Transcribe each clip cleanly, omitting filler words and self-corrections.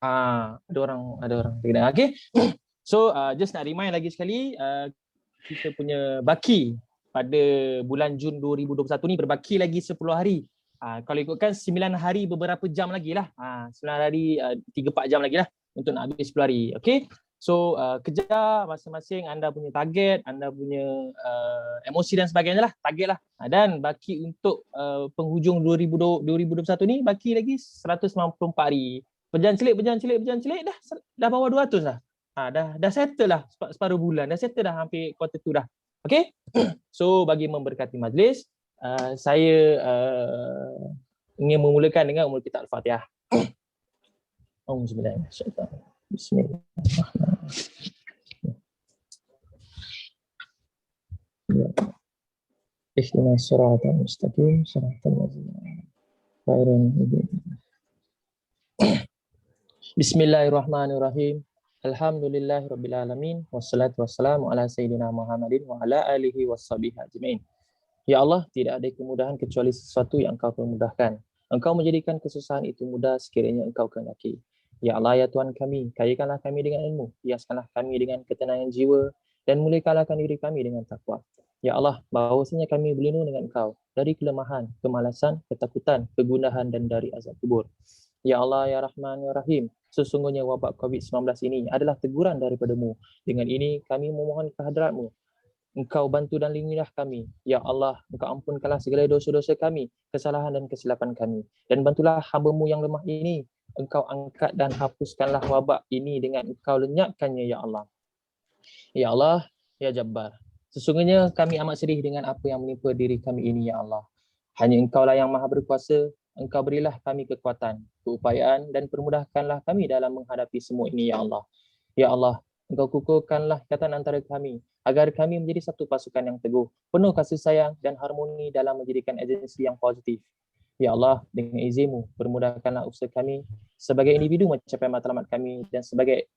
Ada orang. Okay. So just nak remind lagi sekali, kita punya baki pada bulan Jun 2021 ni berbaki lagi 10 hari. Kalau ikutkan 9 hari beberapa jam lagi lah. 9 hari 3-4 jam lagi lah untuk nak habis 10 hari. Okay. So kejar masing-masing anda punya target, anda punya emosi dan sebagainya lah, target lah. Dan baki untuk penghujung 2021 ni baki lagi 194 hari. Berjalan celik dah bawah 200 lah. Dah settle lah separuh bulan, dah settle dah hampir kuarter tu dah. Okay. So bagi memberkati majlis, saya ingin memulakan dengan umul kita Al-Fatihah. Bismillahirrahmanirrahim. Ihdinas siratal mustaqim, siratal ladzina Bismillahirrahmanirrahim. Alhamdulillahirabbil alamin wassalatu wassalamu ala sayyidina Muhammadin wa ala alihi washabihi ajmain. Ya Allah, tidak ada kemudahan kecuali sesuatu yang Engkau permudahkan. Engkau menjadikan kesusahan itu mudah sekiranya Engkau kehendaki. Ya Allah, ya Tuhan kami, kayakanlah kami dengan ilmu, hiaskanlah kami dengan ketenangan jiwa, dan muliakanlah diri kami dengan takwa. Ya Allah, bahawasanya kami berlindung dengan Engkau dari kelemahan, kemalasan, ketakutan, kegundahan, dan dari azab kubur. Ya Allah, ya Rahman, ya Rahim, sesungguhnya wabak COVID-19 ini adalah teguran daripada-Mu. Dengan ini kami memohon kehadrat-Mu. Engkau bantu dan lindungilah kami. Ya Allah, Engkau ampunkanlah segala dosa-dosa kami, kesalahan dan kesilapan kami. Dan bantulah hamba-Mu yang lemah ini. Engkau angkat dan hapuskanlah wabak ini dengan Engkau lenyapkannya, Ya Allah. Ya Allah, ya Jabbar. Sesungguhnya kami amat sedih dengan apa yang menimpa diri kami ini, Ya Allah. Hanya Engkaulah yang maha berkuasa. Engkau berilah kami kekuatan, keupayaan, dan permudahkanlah kami dalam menghadapi semua ini, Ya Allah. Ya Allah, Engkau kukuhkanlah ikatan antara kami, agar kami menjadi satu pasukan yang teguh, penuh kasih sayang dan harmoni dalam menjadikan agensi yang positif. Ya Allah, dengan izin-Mu, permudahkanlah usaha kami sebagai individu mencapai matlamat kami dan sebagai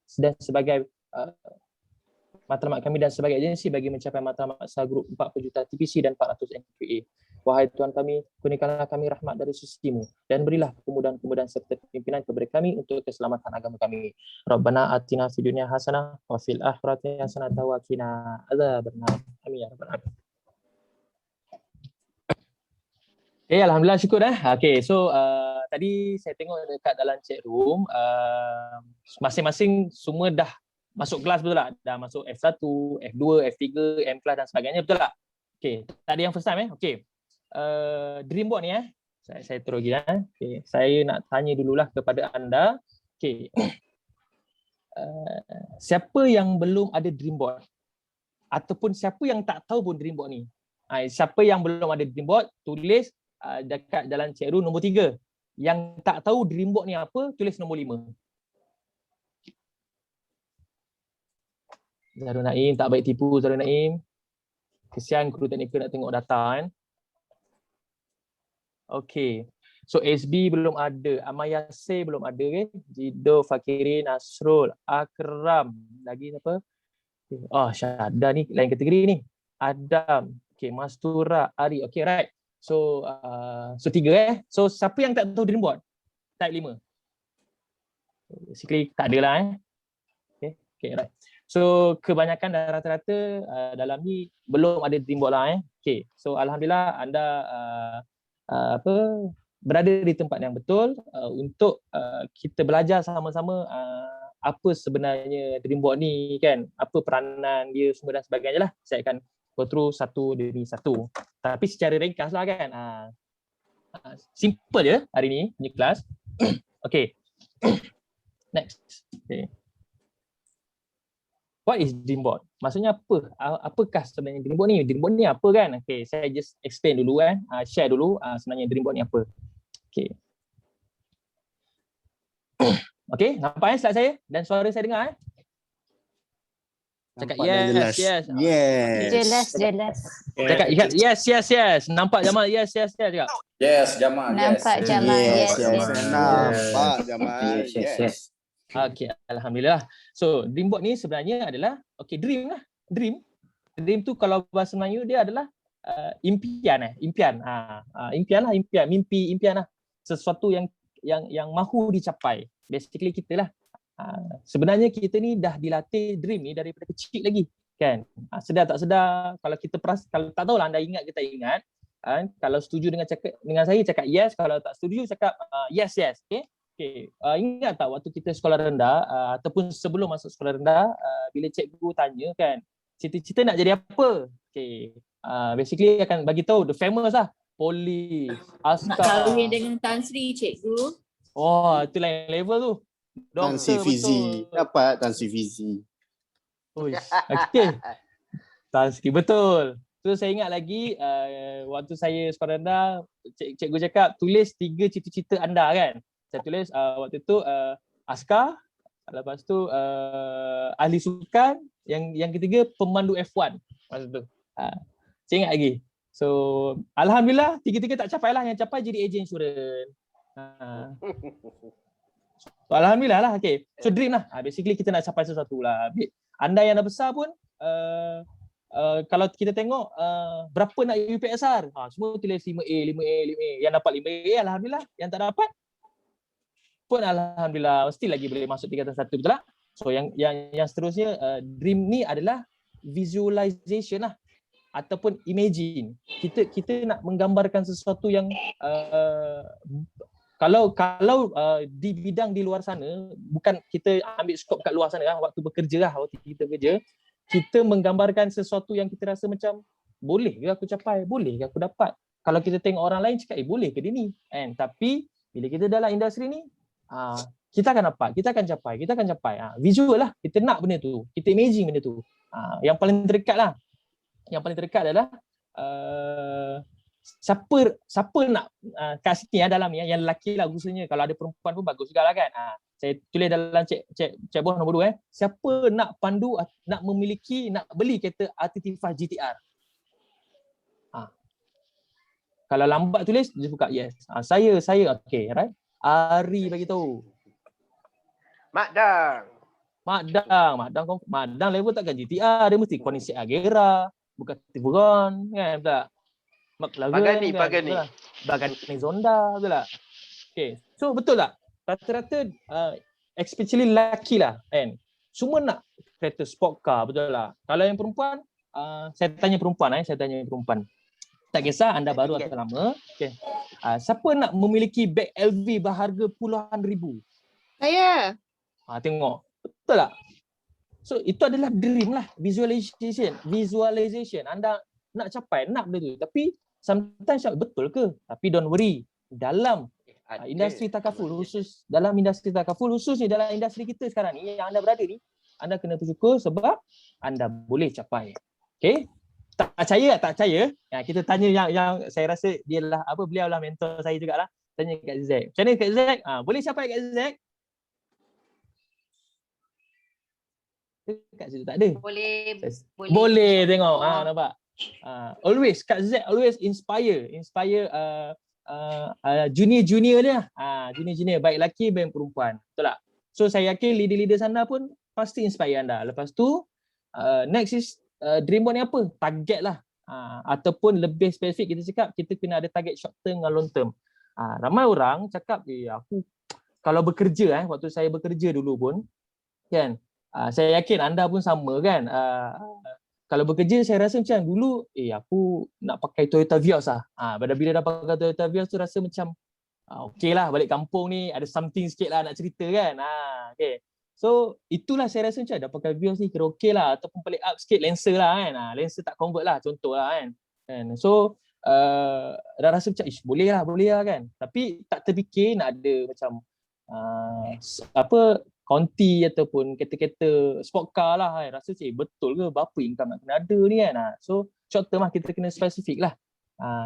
matlamat kami dan sebagai agensi bagi mencapai matlamat sahgrup 40 juta TPC dan 400 NQA. Wahai Tuhan kami, kurniakanlah kami rahmat dari sisi-Mu dan berilah kemudahan-kemudahan serta pimpinan kepada kami untuk keselamatan agama kami. Rabbana atina fid dunya hasanah wa fil akhirati hasanah wa qina adzabannar. Amin ya rabbal alamin. Okay, alhamdulillah, syukur Okay, so tadi saya tengok dekat dalam chat room, masing-masing semua dah masuk kelas, betul tak? Dah masuk F1, F2, F3, M class dan sebagainya, betul tak? Okay, tadi yang first time Okay. Dreamboard ni saya terus lagi Okay, saya nak tanya dululah kepada anda. Okay. Siapa yang belum ada Dreamboard? Ataupun siapa yang tak tahu pun Dreamboard ni? Siapa yang belum ada Dreamboard, tulis dekat dalam chat room nombor 3. Yang tak tahu Dreamboard ni apa, tulis nombor 5. Zarul Naim, tak baik tipu Zarul Naim. Kesian guru teknikal nak tengok data Okay. So SB belum ada, Amayase belum ada Jido, Fakirin, Nasrul, Akram, lagi siapa? Syahda ni lain kategori ni. Adam, okay, Mastura, Ari. Okay, right. So 3 So siapa yang tak tahu Dreamboard? Type 5. Basically tak ada lah Okay, right. So kebanyakan dan rata-rata dalam ni belum ada Dreamboard lah Okay. So alhamdulillah anda berada di tempat yang betul untuk kita belajar sama-sama apa sebenarnya Dreamboard ni kan, apa peranan dia semua dan sebagainya lah. Saya akan go through satu demi satu. Tapi secara ringkas lah kan. Simple je hari ni punya kelas. Okay. Next. Okay. What is Dreamboard? Maksudnya apa? Apakah sebenarnya Dreamboard ni? Dreamboard ni apa kan? Okay, saya just explain dulu share dulu sebenarnya Dreamboard ni apa. Okay. Okay, nampak slide saya? Dan suara saya dengar Cakap yes. Jelas. Cakap yes. Nampak Jamal? Yes. Cakap. Yes, Jamal. Nampak Jamal. Yes. Nampak Jamal. Yes. Okay, alhamdulillah. So Dreamboard ni sebenarnya adalah dream lah. Dream tu kalau bahasa Melayu dia adalah impian. Impian lah, mimpi, impian lah. Sesuatu yang yang mahu dicapai. Basically kita lah. Sebenarnya kita ni dah dilatih dream ni daripada kecil lagi, kan? Sedar tak sedar, kalau kita kalau tak tahulah anda ingat ke tak ingat, kalau setuju dengan saya cakap yes, kalau tak setuju cakap yes. Okay. Ingat tak waktu kita sekolah rendah ataupun sebelum masuk sekolah rendah, bila cikgu tanya kan, cita-cita nak jadi apa? Okay. Basically akan bagi tahu the famous lah, polis, Nak askar. kahwin dengan Tan Sri, cikgu. Oh, itu lain level tu. Tan Sri Fizi. Dapat Tan Sri Fizi. Okay. Tan Sri, betul. So saya ingat lagi waktu saya sekolah rendah, cikgu cakap tulis 3 cita-cita anda kan. Saya tulis waktu tu askar, lepas tu ahli sukan, yang ketiga pemandu F1 masa tu. Saya ingat lagi. So alhamdulillah 3-3 tak capai lah, yang capai jadi ejen insurans. So, alhamdulillah lah. Okay. So dream lah. Basically kita nak capai sesuatu lah. Anda yang dah besar pun kalau kita tengok berapa nak UPSR, semua tulis 5A. Yang dapat 5A alhamdulillah, yang tak dapat pun alhamdulillah mesti lagi boleh masuk tingkatan 1, betul tak? So yang seterusnya dream ni adalah visualization lah ataupun imagine. Kita nak menggambarkan sesuatu yang kalau di bidang di luar sana, bukan kita ambil skop kat luar sana waktu bekerja waktu kita kerja, kita menggambarkan sesuatu yang kita rasa macam boleh ke aku capai, boleh ke aku dapat. Kalau kita tengok orang lain cakap boleh ke dia ni, kan? Tapi bila kita dalam industri ni, kita akan dapat, kita akan capai. Visual lah, kita nak benda tu, kita imagine benda tu. Yang paling terdekat adalah siapa nak kat sini dalam ni yang lelaki lah khususnya, kalau ada perempuan pun bagus jugalah kan. Saya tulis dalam cek box nombor 2 siapa nak pandu, nak memiliki, nak beli kereta RT5 GTR. Kalau lambat tulis dia buka yes. Saya okey, right? Ari bagi tahu. Mak Dang level takkan GTR, dia mesti kondisi Agera, bukan Tiburon, kan? Betul tak? Pagani Zonda, betul tak? Okay, so betul tak? Rata-rata especially lelaki lah kan, semua nak kereta sport car, betul lah. Kalau yang perempuan, saya tanya perempuan, tak kisah anda baru atau lama, okay. Siapa nak memiliki beg LV berharga puluhan ribu? Saya. Tengok, betul tak? So itu adalah dream lah, visualization. Anda nak capai, nak benda tu, tapi sometimes betul ke? Tapi don't worry, dalam industri takaful khusus, ni dalam industri kita sekarang ni yang anda berada ni, anda kena bersyukur sebab anda boleh capai. Okay? Tak percaya? Kita tanya yang saya rasa dia lah beliau lah mentor saya jugalah. Tanya Kak Zack. Macam mana Kak Zack? Boleh capai Kak Zack? Kat situ tak ada. Boleh tengok. Nampak? Always Kak Zack always inspire junior dia. Junior baik lelaki baik perempuan. Betul tak? So saya yakin leader-leader sana pun pasti inspire anda. Lepas tu next is dream board ni apa? Target lah. Ataupun lebih spesifik kita cakap kita kena ada target short term dengan long term. Ramai orang cakap aku kalau bekerja waktu saya bekerja dulu pun kan, saya yakin anda pun sama kan, kalau bekerja saya rasa macam dulu aku nak pakai Toyota Vios lah. Bila dah pakai Toyota Vios tu rasa macam okey lah, balik kampung ni ada something sikit lah nak cerita kan. Okay. So itulah saya rasa macam dah pakai Vios ni kira okey lah, ataupun paling up sikit Lancer lah kan. Lancer tak convert lah contoh lah kan. So dah rasa macam boleh lah kan. Tapi tak terfikir nak ada macam Conti ataupun kereta-kereta sport car lah kan. Rasa betul ke berapa income nak kena ada ni kan. So short term lah kita kena spesifik lah.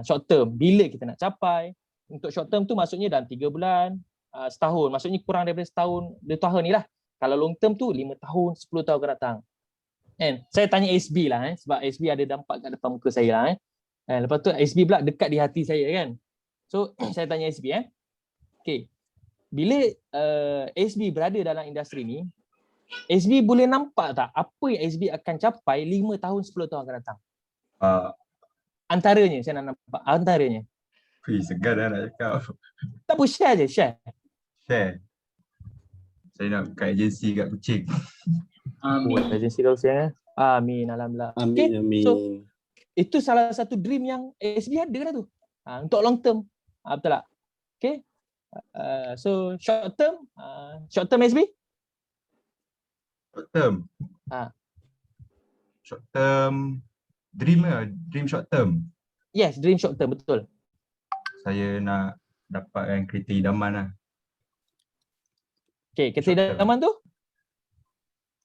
Short term bila kita nak capai. Untuk short term tu maksudnya dalam 3 bulan, setahun, maksudnya kurang daripada setahun, 2 tahun ni lah. Kalau long term tu 5 tahun, 10 tahun akan datang. Saya tanya SB lah sebab SB ada dampak kat depan muka saya lah. Lepas tu SB pula dekat di hati saya kan. So saya tanya SB okay. Bila SB berada dalam industri ni, SB boleh nampak tak apa yang SB akan capai 5 tahun, 10 tahun akan datang? Antaranya, saya nak nampak. Antaranya. Segar dah nak cakap. Tak apa, share je, share. share. Saya nak buka agensi kat Kuching. Agensi kau siang. Amin, alhamdulillah. Amin, amin. So itu salah satu dream yang SB ada lah tu. Untuk long term. Betul tak? Okay. So short term SB? Short term. Short term dream short term. Yes, dream short term, betul. Saya nak dapatkan kereta idaman lah. Okay, kereta Short term. idaman tu?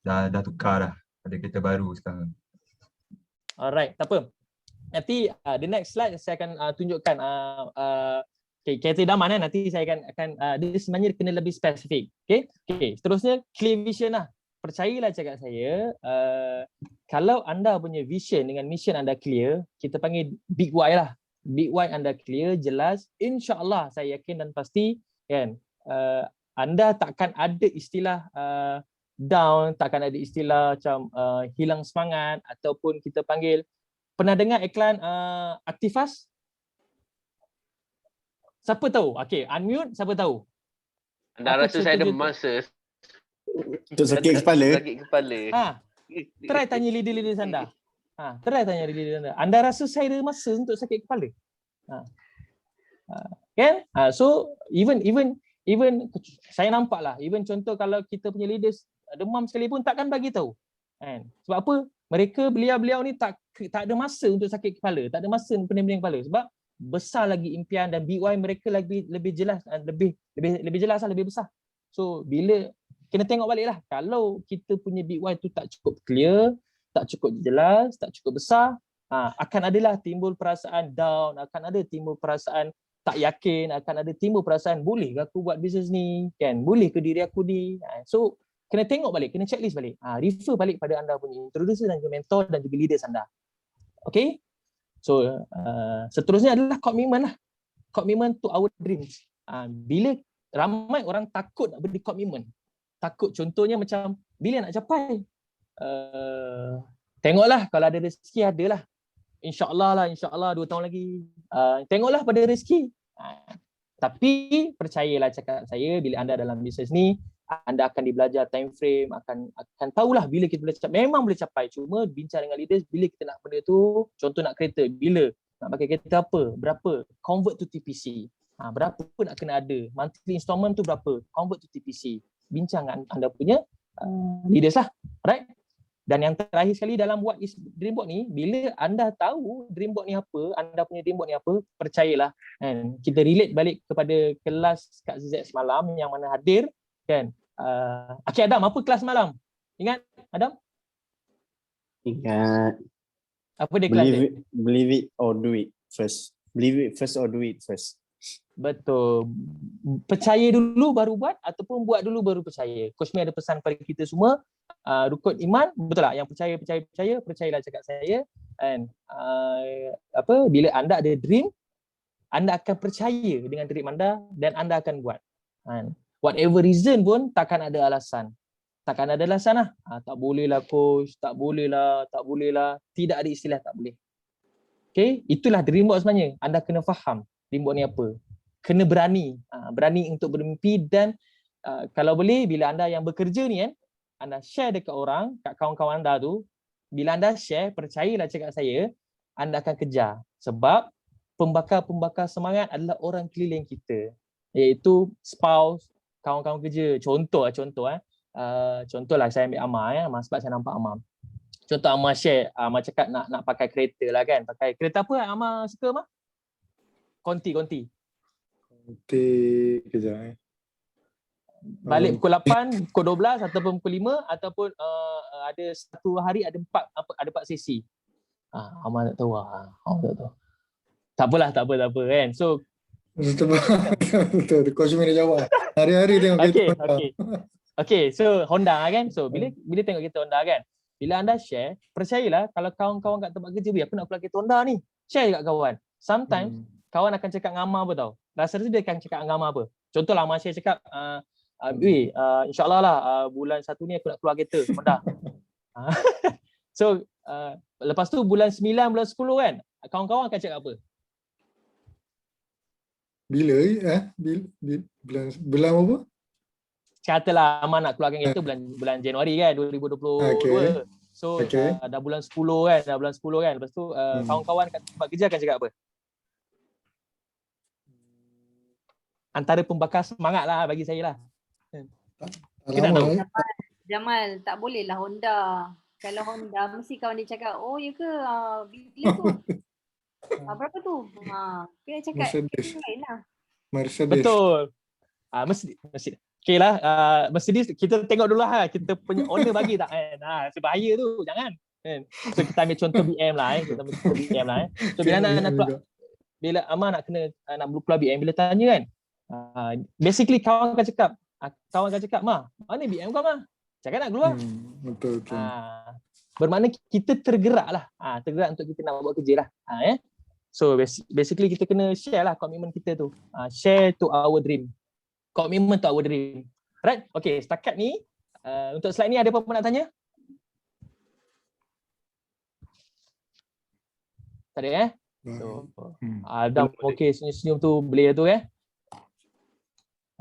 Dah tukar dah. Ada kereta baru sekarang. Alright, tak apa. Nanti the next slide saya akan tunjukkan okay, kereta idaman nanti saya akan dia sebenarnya kena lebih spesifik. Okay, seterusnya clear vision lah. Percayalah cakap saya, kalau anda punya vision dengan mission anda clear, kita panggil big why lah. Big why anda clear, jelas, insya-Allah saya yakin dan pasti kan, anda takkan ada istilah down, takkan ada istilah macam hilang semangat ataupun kita panggil, pernah dengar iklan Actifast? Siapa tahu? Okay, unmute, siapa tahu? Anda rasa saya ada masa Untuk sakit kepala. sakit kepala. Try tanya leader-leader anda. Try tanya leader-leader anda. Anda rasa saya ada masa untuk sakit kepala? Kan? So even saya nampak lah, even contoh kalau kita punya leaders demam sekalipun takkan bagi tahu. Kan? Sebab apa? Beliau ni tak ada masa untuk sakit kepala, tak ada masa pening-pening kepala sebab besar lagi impian dan BY mereka lebih jelas, lebih jelas lah, lebih besar. So bila kena tengok balik lah, kalau kita punya BY tu tak cukup clear, tak cukup jelas, tak cukup besar, akan adalah timbul perasaan down, akan ada timbul perasaan tak yakin, akan ada timbul perasaan boleh ke aku buat bisnes ni, kan? Boleh ke diri aku ni? So kena tengok balik, kena checklist balik. Refer balik pada anda punya introducer dan juga mentor dan juga leaders anda. Okay? So seterusnya adalah komitmen lah. Komitmen to our dreams. Bila ramai orang takut nak beri komitmen. Takut contohnya macam bila nak capai? Tengoklah kalau ada rezeki adalah. InsyaAllah 2 tahun lagi. Tengoklah pada rezeki. Tapi percayalah cakap saya, bila anda dalam bisnes ni, anda akan dibelajar time frame, akan tahulah bila kita boleh capai. Memang boleh capai, cuma bincang dengan leaders bila kita nak benda tu. Contoh nak kereta, bila nak pakai kereta apa, berapa, convert to TPC, berapa pun nak kena ada, monthly installment tu berapa, convert to TPC. Bincang dengan anda punya leaders lah, right? Dan yang terakhir sekali dalam buat dream board ni, bila anda tahu dream board ni apa, anda punya dream board ni apa, percayalah kan, kita relate balik kepada kelas Kak ZZ semalam yang mana hadir kan. Okay, Adam, apa kelas malam? Ingat Adam? Ingat. Apa dia kelas dia? Believe it or do it first. Believe it first or do it first. Betul. Percaya dulu baru buat ataupun buat dulu baru percaya. Coach Mi ada pesan pada kita semua, rukun iman, betul tak? Yang percayalah cakap saya. And bila anda ada dream, anda akan percaya dengan dream anda dan anda akan buat. Whatever reason pun takkan ada alasan. Takkan ada alasan lah. Tak boleh lah coach, tak boleh lah. Tidak ada istilah tak boleh. Okay, itulah dream board sebenarnya. Anda kena faham dream board ni apa. Kena berani. Berani untuk bermimpi dan kalau boleh bila anda yang bekerja ni kan, anda share dekat orang, kat kawan-kawan anda tu, bila anda share, percayalah cakap saya, anda akan kejar. Sebab pembakar semangat adalah orang keliling kita. Iaitu spouse, kawan-kawan kerja. Contohlah saya ambil Amar sebab saya nampak Amar. Contoh Amar share, Amar cakap nak pakai kereta lah kan. Pakai kereta apa Amar suka Amar? Conti. Kejap Balik pukul 8, pukul 12 ataupun pukul 5 ataupun ada satu hari ada 4 sesi. Amar tak tahu Tak apa kan. So Betul. Coach Mi dah jawab. Hari-hari tengok kereta. Okay, so Honda kan. So bila tengok kereta Honda kan, bila anda share, percayalah kalau kawan-kawan kat tempat kerja, aku nak keluar kereta Honda ni. Share dekat kawan. Sometimes kawan akan cakap dengan Amar apa tau. Rasa-rasa dia akan cakap dengan Amar apa. Contohlah Amar share cakap, insyaAllah lah bulan 1 ni aku nak keluar kereta Honda. So lepas tu bulan 9, bulan 10 kan, kawan-kawan akan cakap apa? Bila bulan apa? katalah Aman nak keluarkan kereta bulan Januari kan 2022. Okay. So Okay. dah bulan 10 kan, Lepas tu kawan-kawan kat tempat kerja akan cakap apa? Antara pembakar semangat lah bagi saya lah. Kita tak tahu. Jamal, tak boleh lah Honda. Kalau Honda, mesti kawan dia cakap, oh ya ke, beli tu. Berapa tu? Kena cakap, Mercedes. lain lah. Mercedes. Betul. Mesti. Okay lah, Mercedes kita tengok dulu lah kita punya owner bagi tak kan. Sebahaya tu, jangan. Kan? So kita ambil contoh BM lah Kita ambil contoh BM lah So bila Amar nak keluar BM, bila tanya kan, basically kawan akan cakap, Ma, mana BM kau Ma? Cakap nak keluar. Betul. Bermakna kita tergerak lah. Tergerak untuk kita nak buat kerja lah. So basically kita kena share lah komitmen kita tu. Share to our dream. Commitment to our dream. Right? Okay, setakat ni untuk slide ni ada apa-apa nak tanya? Tak ada So, Adam okay senyum-senyum tu boleh tu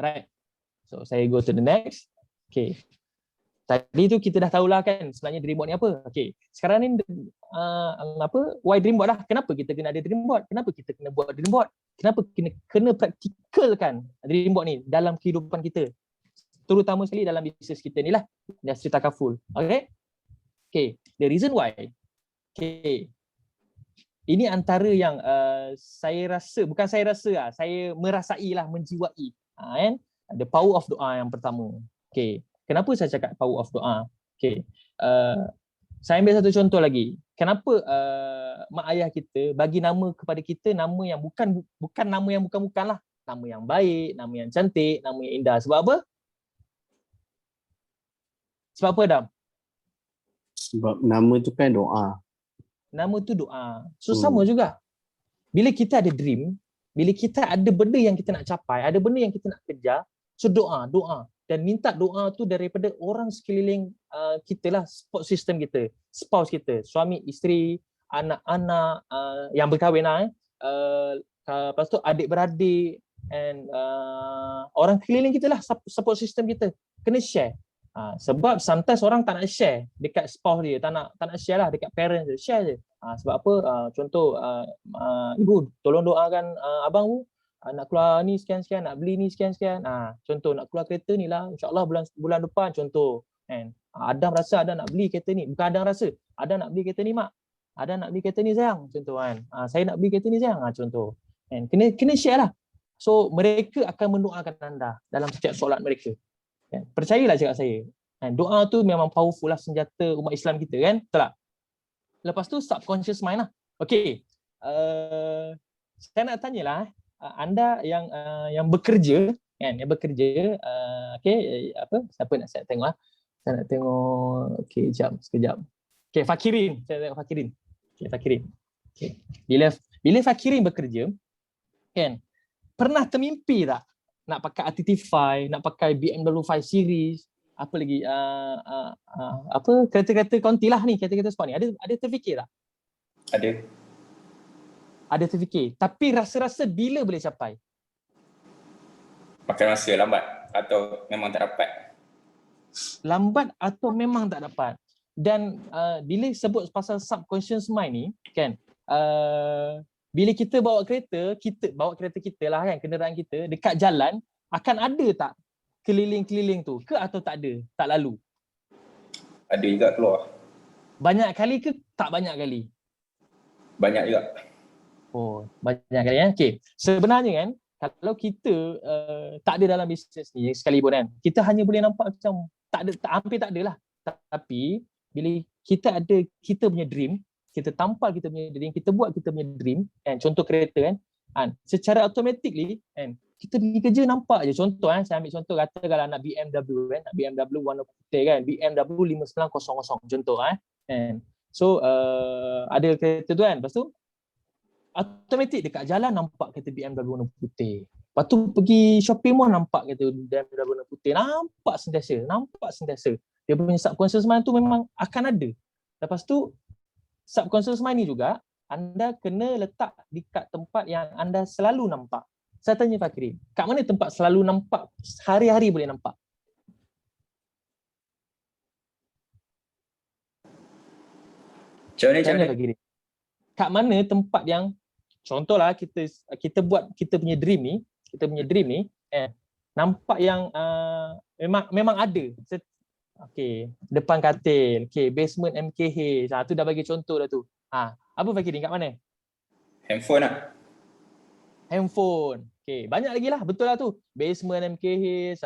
Right. So saya go to the next. Okay. Tadi tu kita dah tahulah kan sebenarnya dream board ni apa. Okay. Sekarang ni why dream board lah? Kenapa kita kena ada dream board? Kenapa kita kena buat dream board? Kenapa kena praktikalkan dream board ni dalam kehidupan kita? Terutama sekali dalam bisnes kita ni lah, industri takaful. Okay. The reason why. Okay. Ini antara yang saya merasai lah, menjiwai. The power of doa yang pertama. Okay. Kenapa saya cakap power of doa? Okay. Saya ambil satu contoh lagi. Kenapa mak ayah kita bagi nama kepada kita nama yang bukan nama yang bukan-bukan lah. Nama yang baik, nama yang cantik, nama yang indah. Sebab apa? Sebab apa, Adam? Sebab nama tu kan doa. Nama tu doa. So sama juga. Bila kita ada dream, bila kita ada benda yang kita nak capai, ada benda yang kita nak kejar, so doa. Dan minta doa tu daripada orang sekeliling kita lah, support system kita, spouse kita, suami, isteri, anak-anak yang berkahwin lah. Lepas tu adik-beradik and orang keliling kita lah, support system kita. Kena share. Sebab sometimes orang tak nak share dekat spouse dia, tak nak share lah dekat parents dia, share je. Sebab apa? Contoh, ibu tolong doakan abang bu, nak keluar ni sekian-sekian, nak beli ni sekian-sekian. Contoh nak keluar kereta ni lah, insyaAllah bulan depan contoh. Adam rasa Adam nak beli kereta ni, bukan Adam rasa, Adam nak beli kereta ni mak, Adam nak beli kereta ni sayang, contoh kan. Saya nak beli kereta ni sayang, contoh. Kena share lah. So mereka akan mendoakan anda dalam setiap solat mereka. Percayalah cakap saya. Doa tu memang powerful lah senjata umat Islam kita kan. Betul tak? Lepas tu subconscious mind lah. Okay. Saya nak tanyalah anda yang bekerja kan, okay, siapa nak saya tengok lah. Saya nak tengok, okay, sekejap. Okay, Fakirin. Saya tengok Fakirin. Okay, Fakirin. Okay. Bila Fakirin bekerja, kan, pernah termimpi tak nak pakai Artify, nak pakai BMW 5 Series, apa lagi, kereta-kereta konti lah ni, kereta-kereta sport ni, ada terfikir tak? Ada terfikir. Tapi rasa-rasa bila boleh capai? Pakai masa lambat atau memang tak dapat? Lambat atau memang tak dapat. Dan bila sebut pasal subconscious mind ni, kan, bila kita bawa kereta kita lah kan, kenderaan kita dekat jalan, akan ada tak keliling-keliling tu ke atau tak ada, tak lalu? Ada juga keluar. Banyak kali ke tak banyak kali? Banyak juga. Oh, banyak kali Okay. Sebenarnya kan, kalau kita tak ada dalam bisnes ni sekalipun kan, kita hanya boleh nampak macam hampir tak ada lah. Tapi bila kita ada kita punya dream, kita tampal kita punya dream, kita buat kita punya dream, kan, contoh kereta kan, secara automatically kan, kita pergi kerja nampak je. Contoh saya ambil contoh, kata kalau nak BMW kan, nak BMW warna putih kan, BMW 5900 contoh kan. So ada kereta tu kan, lepas tu automatic dekat jalan nampak kereta BMW warna putih. Lepas tu pergi shopping mall nampak kereta BMW warna putih, nampak sentiasa. Dia punya subconscious mind tu memang akan ada. Lepas tu subconscious mind ni juga anda kena letak dekat tempat yang anda selalu nampak. Saya tanya Fakirin, kat mana tempat selalu nampak, hari-hari boleh nampak? Macam mana? Macam mana bagi dia? Kat mana tempat yang contohlah kita buat kita punya dream ni, nampak yang memang ada. Okey, depan katil, okey, basement MKH. Tu dah bagi contoh dah tu. Apa Fakirin kat mana? Handphone lah. Handphone. Okey, banyak lagi lah, betul lah tu. Basement MKH.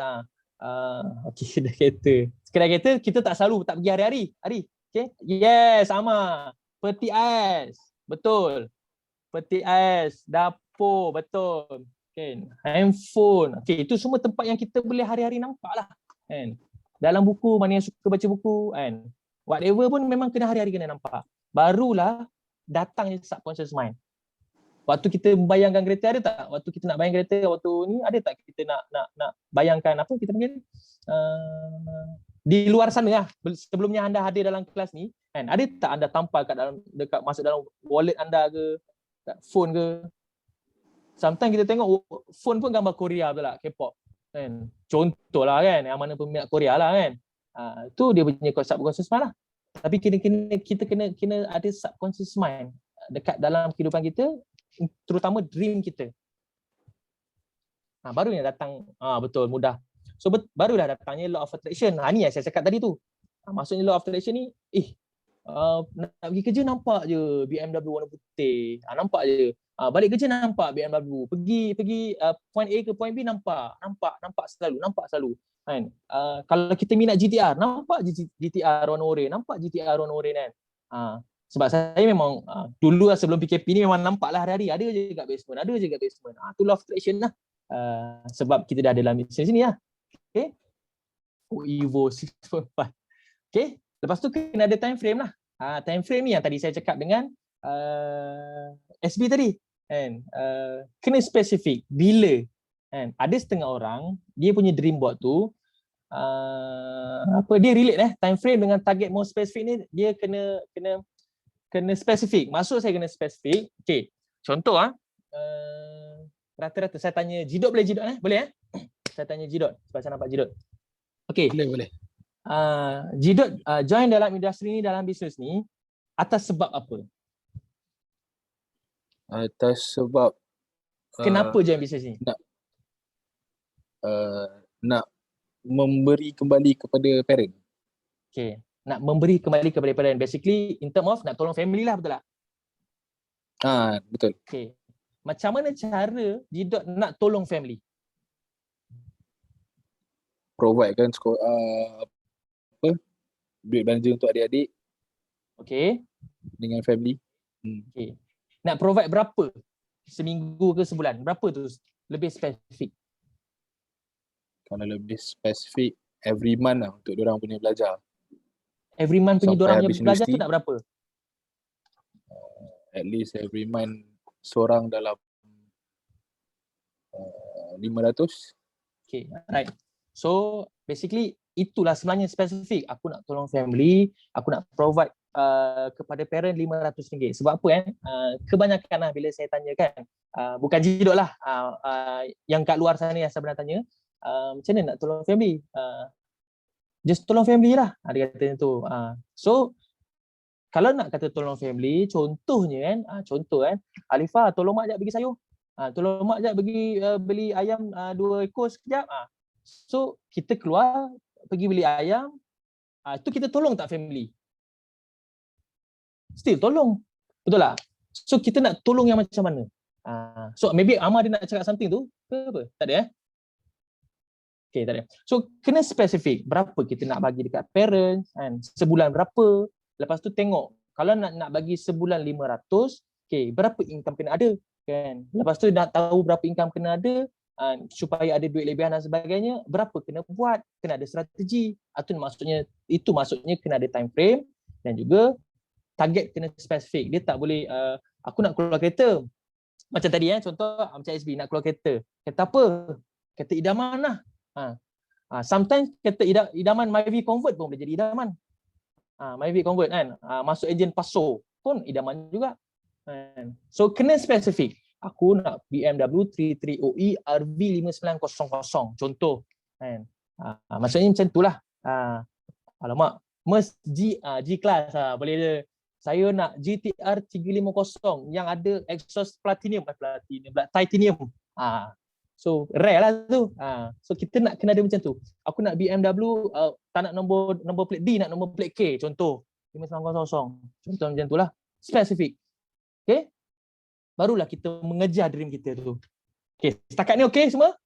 Okey, kedai kereta. Kedai kereta kita tak pergi hari-hari. Okey. Yes, sama. Peti ais. Betul. Peti ais, dapur, betul. Kan? Handphone. Okey, itu semua tempat yang kita boleh hari-hari nampak lah. Kan? Dalam buku, mana yang suka baca buku, kan? Whatever pun memang kena hari-hari kena nampak. Barulah datangnya subconscious mind. Waktu kita membayangkan kereta ada tak? Waktu kita nak bayang kereta, waktu ni ada tak kita nak bayangkan apa kita panggil? Di luar sana lah. Sebelumnya anda hadir dalam kelas ni, kan? Ada tak anda tampal masuk dalam wallet anda ke, kat phone ke? Sometimes kita tengok phone pun gambar Korea betul tak? K-pop. Kan? Contohlah kan, yang mana peminat Korea lah kan. Tu dia punya subconscious mind lah. Tapi kita kena ada subconscious mind dekat dalam kehidupan kita, terutama dream kita. Baru yang datang, betul, mudah. So barulah datangnya law of attraction. Ni yang saya cakap tadi tu. Maksudnya law of attraction ni, nak pergi kerja nampak je BMW warna putih. Nampak je. Balik kerja nampak BMW. Pergi point A ke point B nampak selalu. Kan? Kalau kita minat GTR, nampak GTR warna oranye, kan. Sebab saya memang dulu lah sebelum PKP ni memang nampak lah hari-hari ada je kat basement. Tu law of attraction lah. Sebab kita dah ada dalam sini lah. Okay. Evo 6.5. Okay. Lepas tu kena ada time frame lah. Time frame ni yang tadi saya cakap dengan SB tadi. Kan? Kena spesifik. Bila? Kan? Ada setengah orang, dia punya dream board tu, dia relate time frame dengan target more spesifik ni, dia kena spesifik. Maksud saya kena spesifik. Okay. Contoh rata-rata saya tanya Jidot, boleh Jidot? Boleh saya tanya Jidot. Sebab saya nampak Jidot. Okay. Boleh. Jidot join dalam industri ni, dalam bisnes ni atas sebab apa? Atas sebab kenapa join bisnes ni? Nak memberi kembali kepada parent. Okay. Nak memberi kembali kepada parent. Basically in term of nak tolong family lah, betul tak? Betul. Okay. Macam mana cara Jidot nak tolong family? Provide kan duit belanja untuk adik-adik. Okay. Dengan family. Okay. Nak provide berapa? Seminggu ke sebulan? Berapa tu? Lebih spesifik. Kalau lebih spesifik, every month lah untuk diorang punya belajar. Every month punya diorang punya belajar universiti, tu nak berapa? At least every month seorang dalam 500. Okay, right. So basically itulah sebenarnya spesifik. Aku nak tolong family, aku nak provide kepada parent RM500. Sebab apa kebanyakan lah bila saya tanya kan, bukan Jidot lah, yang kat luar sana yang saya pernah tanya, macam mana nak tolong family? Just tolong family lah, dia kata tu. So kalau nak kata tolong family, contohnya kan, Alifah tolong mak jap bagi sayur, tolong mak jap beli ayam 2 ekor sekejap. So kita keluar pergi beli ayam, itu kita tolong tak family? Still tolong, betul tak? So kita nak tolong yang macam mana? So maybe Amar dia nak cakap something tu ke apa? Tak ada Okay, tak ada. So kena spesifik berapa kita nak bagi dekat parents kan, sebulan berapa. Lepas tu tengok kalau nak bagi sebulan 500, okay, berapa income kena ada kan. Lepas tu nak tahu berapa income kena ada supaya ada duit lebihan dan sebagainya, berapa kena buat, kena ada strategi. Itu maksudnya kena ada time frame dan juga target kena spesifik. Dia tak boleh aku nak keluar kereta. Macam tadi contoh macam SB nak keluar kereta. Kereta apa? Kereta idaman lah. Sometimes kereta idaman Myvi Convert pun boleh jadi idaman. Myvi Convert kan. Masuk ejen Paso pun idaman juga. So kena spesifik. Aku nak BMW 33OE RV 5900 contoh kan. Maksudnya macam itulah. Alamak, Merc G class boleh saya nak GTR 350 yang ada exhaust titanium. So rare lah tu. So kita nak kena ada macam tu. Aku nak BMW tak nak nombor plate D, nak nombor plate K contoh. 5900. Contoh macam tu lah. Spesifik. Okay? Barulah kita mengejar dream kita tu. Okay, setakat ni okay semua?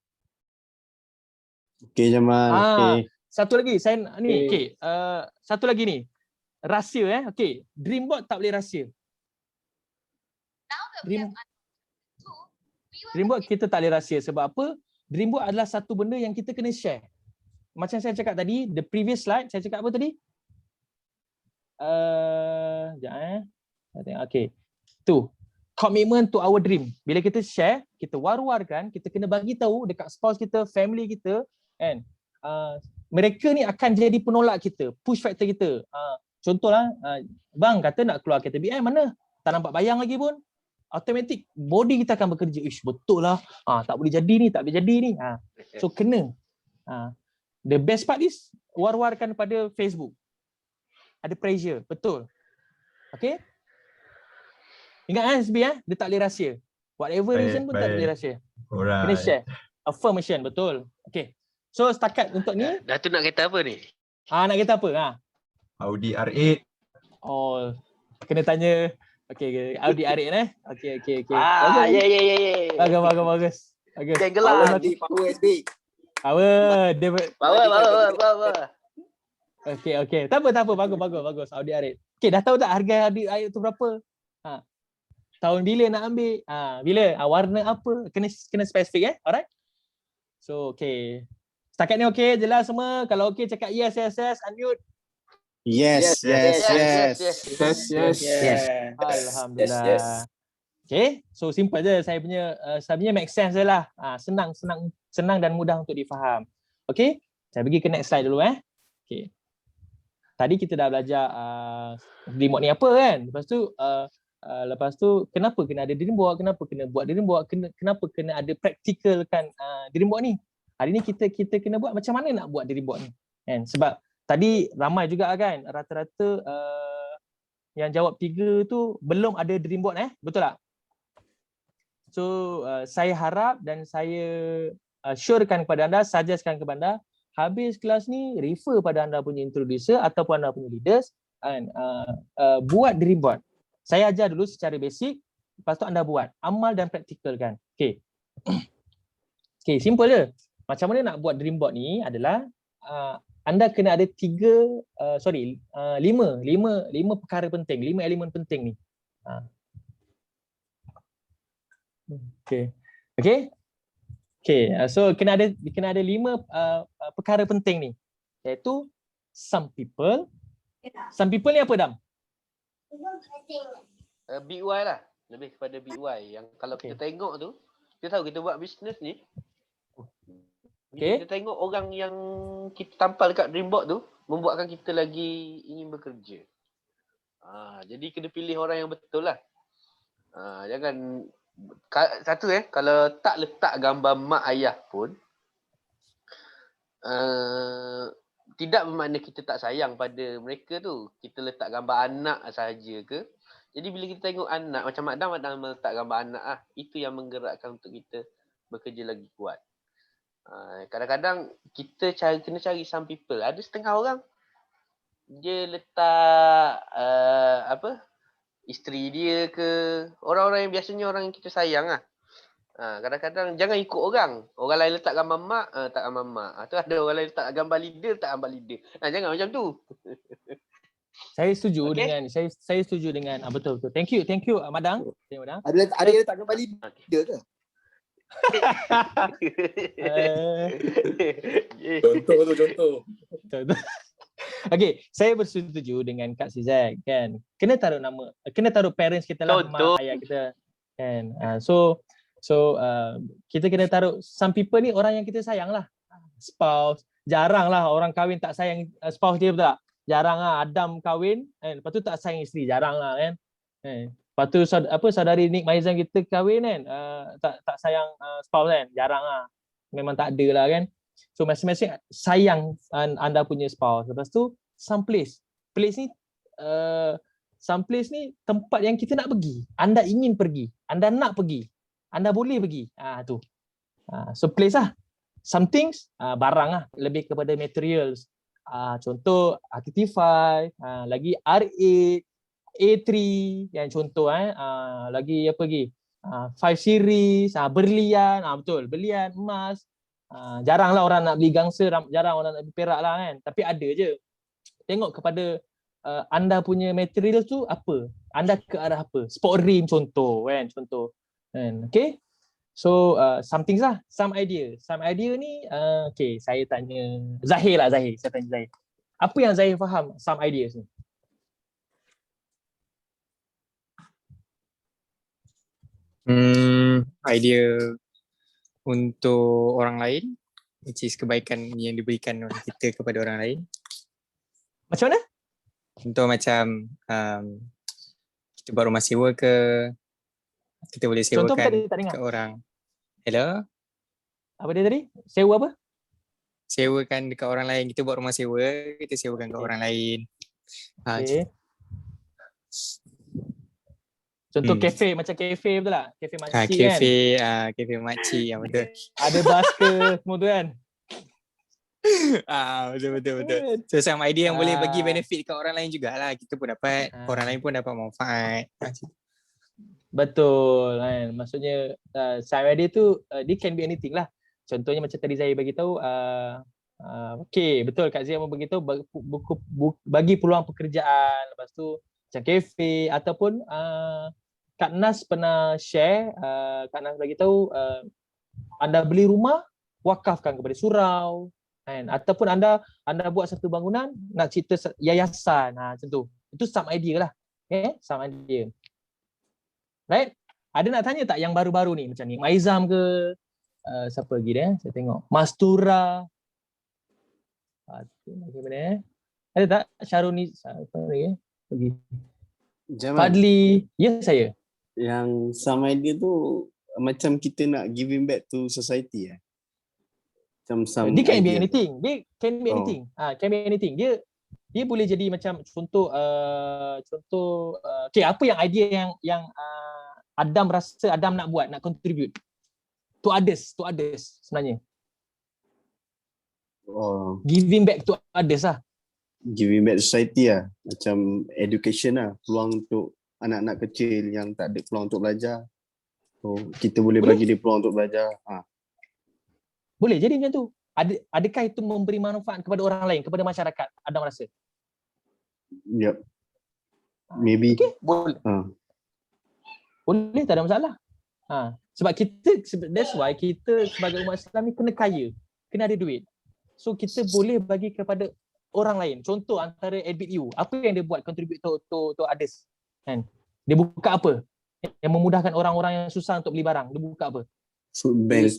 Okay Jamal. Okay. Satu lagi saya ni okay. Satu lagi ni. Rahsia Okay. Dream board tak boleh rahsia. Dream board kita tak boleh rahsia sebab apa? Dream board adalah satu benda yang kita kena share. Macam saya cakap tadi, the previous slide saya cakap apa tadi? Okay. Tu. Commitment to our dream. Bila kita share, kita war-warkan, kita kena bagi tahu dekat spouse kita, family kita, kan? Mereka ni akan jadi penolak kita, push factor kita. Contohlah, bang kata nak keluar kereta BM mana? Tak nampak bayang lagi pun. Automatik body kita akan bekerja. Ish, betul lah. Tak boleh jadi ni, tak boleh jadi ni. So kena. The best part is war-warkan pada Facebook. Ada pressure, betul. Okay? Ingat kan SB dia tak boleh rahsia. Whatever reason pun tak boleh rahsia. Kena share. Affirmation, betul. Okay. So setakat untuk ni. Dah tu nak kata apa ni? Nak kata apa? Audi R8. Oh, kena tanya. Okay. Audi R8 Okay. Bagus. Jangan gelap. Power SB. Power. Power. Okay. Tak apa. Bagus. Audi R8. Okay, dah tahu tak harga Audi R8 tu berapa? Tahun bila nak ambil? Bila? Warna apa? Kena spesifik Alright? So, okay. Setakat ni okay, jelas semua. Kalau okay cakap yes, unmute. Yes. Alhamdulillah. Yes. Okay, so simple je. Saya punya make sense je lah. Senang dan mudah untuk difaham. Okay, saya pergi ke next slide dulu Okay. Tadi kita dah belajar dream board ni apa kan. Lepas tu kenapa kena ada dream board, kenapa kena buat dream board, kenapa kena ada practical kan dream board ni. Hari ni kita kena buat macam mana nak buat dream board ni kan. Sebab tadi ramai juga kan, rata-rata yang jawab 3 tu belum ada dream board betul tak? So saya harap dan saya surekan kepada anda, suggestkan kepada anda, habis kelas ni refer pada anda punya introducer ataupun anda punya leaders and buat dream board. Saya ajar dulu secara basic, lepas tu anda buat amal dan praktikal kan. Okay. Okay, simple je. Macam mana nak buat dream board ni adalah anda kena ada 5 perkara penting, 5 elemen penting ni. So kena ada 5 perkara penting ni, iaitu some people ni apa Dam? Big Y lah, lebih kepada big Y yang kalau kita tengok tu, kita tahu kita buat bisnes ni. Kita tengok orang yang kita tampal dekat dream board tu membuatkan kita lagi ingin bekerja. Jadi kena pilih orang yang betul lah. Jangan satu kalau tak letak gambar mak ayah pun tidak bermakna kita tak sayang pada mereka tu. Kita letak gambar anak sahaja ke. Jadi bila kita tengok anak macam Mak Dam letak gambar anak itu yang menggerakkan untuk kita bekerja lagi kuat. Kadang-kadang kita kena cari some people. Ada setengah orang dia letak isteri dia ke, orang-orang yang biasanya orang yang kita sayang kadang-kadang jangan ikut orang lain letak gambar mak, tak gambar mak. Tu ada orang lain letak gambar leader, tak gambar leader. Jangan macam tu. Saya setuju dengan saya setuju dengan betul. Thank you Madang. Ada letak gambar leader ke? Contoh. Okay, saya bersetuju dengan Kak Sizak kan. Kena taruh parents kita lah, mak ayah kita kan. So kita kena taruh some people ni orang yang kita sayang lah. Spouse, jarang lah orang kahwin tak sayang spouse dia, betul tak? Jarang lah Adam kahwin kan, lepas tu tak sayang isteri, jarang lah kan. Lepas tu saudari Nick Maizan kita kahwin kan, tak sayang spouse kan, jarang lah. Memang tak ada lah kan. So masing-masing sayang anda punya spouse. Lepas tu some place ni some place ni tempat yang kita nak pergi. Anda ingin pergi, anda nak pergi, anda boleh pergi. Tu. So place lah. Some things barang lah, lebih kepada materials. Contoh Artify, lagi R8, A3 yang contoh lagi apa lagi? 5 series, berlian, betul, berlian, emas. Jaranglah orang nak beli gangsa, jarang orang nak beli perak lah kan. Tapi ada je. Tengok kepada anda punya material tu apa? Anda ke arah apa? Sport rim contoh kan, okay? So some things lah, some idea ni okay, saya tanya Zahir lah, saya tanya Zahir. Apa yang Zahir faham some ideas ni? Idea untuk orang lain, which is kebaikan yang diberikan oleh kita kepada orang lain. Macam mana? Contoh macam kita buat rumah sewa ke, kita boleh Contoh sewakan tak dengar. ke orang. Hello? Apa dia tadi? Sewa apa? Sewakan dekat orang lain. Kita buat rumah sewa, kita sewakan ke orang lain. Okay. Contoh kafe, macam kafe betul tak? Kafe makcik kan? Kafe makcik yang betul. Ada bas ke semua tu kan? Betul. So some idea yang boleh bagi benefit kat orang lain jugalah. Kita pun dapat, orang lain pun dapat manfaat. Betul kan. Maksudnya some idea tu dia can be anything lah. Contohnya macam tadi saya bagi tahu okay, betul Kak Zia pun bagi tahu bagi peluang pekerjaan. Lepas tu macam kafe ataupun Kak Nas pernah share, Kak Nas bagi tahu anda beli rumah wakafkan kepada surau kan, ataupun anda buat satu bangunan nak cipta yayasan, macam tu. Itu some idea lah. Okay, some idea. Right? Ada nak tanya tak yang baru-baru ni macam ni? Maizam ke? Siapa lagi dia? Saya tengok. Mastura. Bagaimana? Ada tak? Syaruni. Siapa lagi? Pergi. Jamal, Fadli. Ya, saya. yang some idea tu macam kita nak giving back to society Macam some Dia can be idea. anything. Dia can be anything. Can be anything. Dia boleh jadi macam contoh okay, apa yang idea yang Adam rasa Adam nak buat, nak contribute to others sebenarnya. Giving back to others lah. Giving back to society macam education peluang untuk anak-anak kecil yang tak ada peluang untuk belajar. So kita boleh bagi dia peluang untuk belajar. Boleh jadi macam tu. Adakah itu memberi manfaat kepada orang lain, kepada masyarakat? Adam rasa? Yep. Maybe. Okay, boleh. Boleh, tak ada masalah. Sebab that's why kita sebagai umat Islam ni kena kaya, kena ada duit. So kita boleh bagi kepada orang lain. Contoh antara EdBitU, apa yang dia buat contribute to others? Kan? Dia buka apa? Yang memudahkan orang-orang yang susah untuk beli barang. Dia buka apa? Food bank.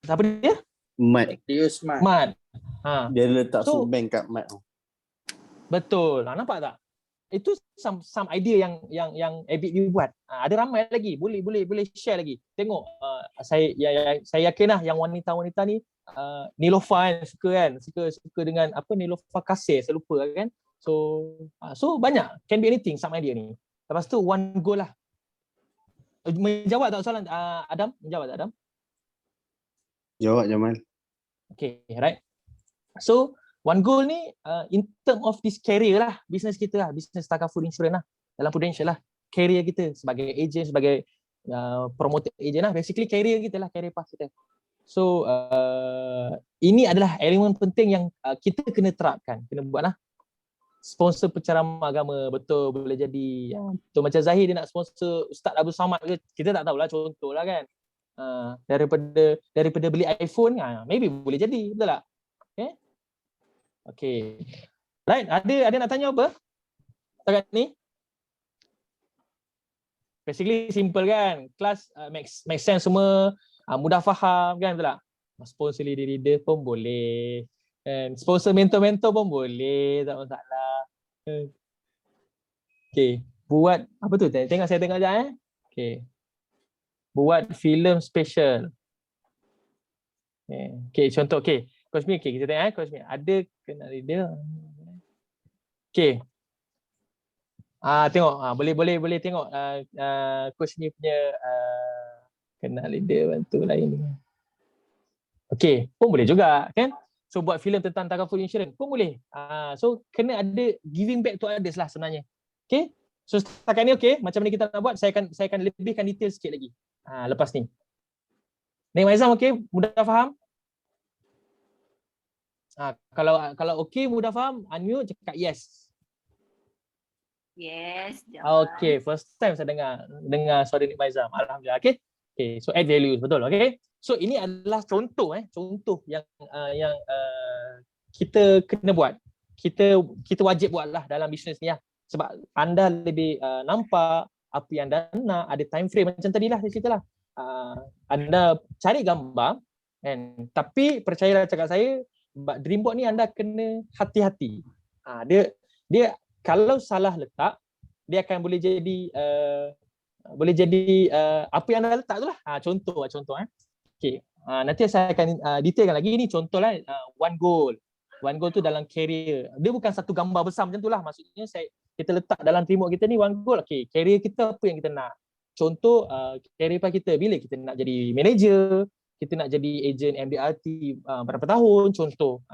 Apa dia? Mat. Mat. Dia letak food bank kat mat. Betul. Nampak tak? Itu some idea yang EdBitU buat. Ada ramai lagi. Boleh share lagi. Tengok saya yakinlah yang wanita-wanita ni Nilofa suka dengan apa Nilofa Kasih, saya lupa kan. So banyak, can be anything some idea ni. Lepas tu one goal lah. Menjawab tak soalan Adam? Menjawab tak Adam? Jawab Jamal. Okay, right. So one goal ni in term of this career lah, business kita lah, business Takaful Insurance lah, dalam Prudential lah, career kita sebagai agent, sebagai promoted agent lah, basically career kita lah, career path kita. So ini adalah elemen penting yang kita kena terapkan, kena buat lah. Sponsor penceramah agama, betul, boleh jadi. So, macam Zahir dia nak sponsor Ustaz Abu Samad ke, kita tak tahulah, contoh lah kan. Daripada beli iPhone, maybe boleh jadi, betul tak? Okay. Right, ada nak tanya apa? Setakat ni? Basically simple kan. Kelas make sense semua, mudah faham kan, betul tak? Sponsor leader pun boleh. And sponsor mentor pun boleh, tak masalah. Okay, buat apa tu? Saya tengok sekejap Okay. Buat filem special. Okay, contoh Coach Mi, kita tengok Coach Mi. Ada kenal dia. Okay. Tengok boleh tengok coach ni punya kenal leader bantu lain. Okey, pun boleh juga kan? So buat filem tentang Takaful Insurance pun boleh. So kena ada giving back to others lah sebenarnya. Okey. So setakat ni okey, macam mana kita nak buat, saya akan lebihkan detail sikit lagi. Lepas ni. Nek Maizam okey, mudah faham? Kalau okey, mudah faham, unmute cakap yes. Yes. Okay, first time saya dengar suara Nik Maizam. Alhamdulillah. Okay. So add value, betul. Okay. So ini adalah contoh yang kita kena buat. Kita wajib buatlah dalam bisnes ni lah. Sebab anda lebih nampak apa yang anda nak, ada time frame macam tadilah saya ceritalah. Anda cari gambar kan, tapi percayalah cakap saya, dream board ni anda kena hati-hati. Dia kalau salah letak, dia akan boleh jadi apa yang anda letak tu lah. Contoh. Okay. Nanti saya akan detailkan lagi. Ni contoh lah, one goal. One goal tu dalam career. Dia bukan satu gambar besar macam tu lah. Maksudnya kita letak dalam remote kita ni one goal. Okay, career kita apa yang kita nak. Contoh, career kita bila kita nak jadi manager, kita nak jadi agent MDRT berapa tahun, contoh.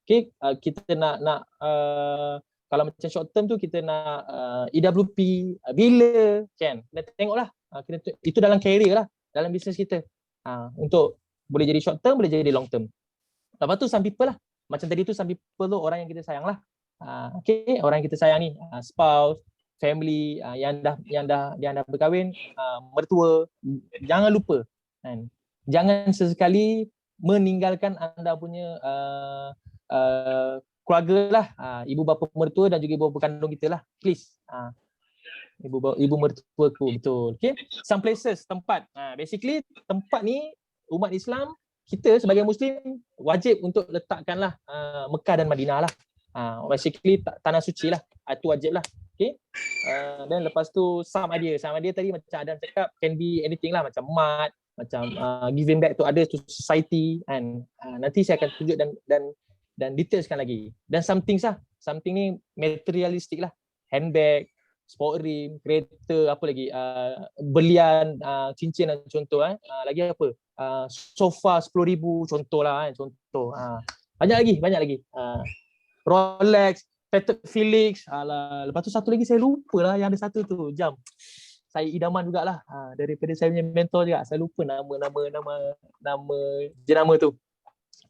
Okay, kita nak kalau macam short term tu kita nak EWP bila kan, kita tengoklah itu dalam career lah, dalam bisnes kita, untuk boleh jadi short term, boleh jadi long term. Lepas tu some people lah, macam tadi tu some people tu orang yang kita sayang lah. Okay, orang yang kita sayang ni, spouse, family, yang dah berkahwin, mertua, jangan lupa kan, jangan sesekali meninggalkan anda punya keluarga lah, ibu bapa mertua dan juga ibu bapa kandung kita lah, please. Ibu mertuaku, betul. Okay, some places, tempat, basically tempat ni umat Islam, kita sebagai Muslim wajib untuk letakkanlah Mekah dan Madinah lah. Basically tanah suci lah, itu wajib lah. Okay, dan lepas tu some idea tadi macam Adam cakap, can be anything lah, macam mat, macam giving back to others, to society, and nanti saya akan tunjuk dan detailskan lagi. Dan something ni materialistik lah, handbag, sport rim, kereta, apa lagi, belian, cincin contoh, lagi apa, sofa 10,000 contoh lah, contoh. Banyak lagi, Rolex, Patek Philippe, lepas tu satu lagi saya lupa lah, yang ada satu tu, jam saya idaman jugalah, daripada saya punya mentor juga, saya lupa nama jenama tu.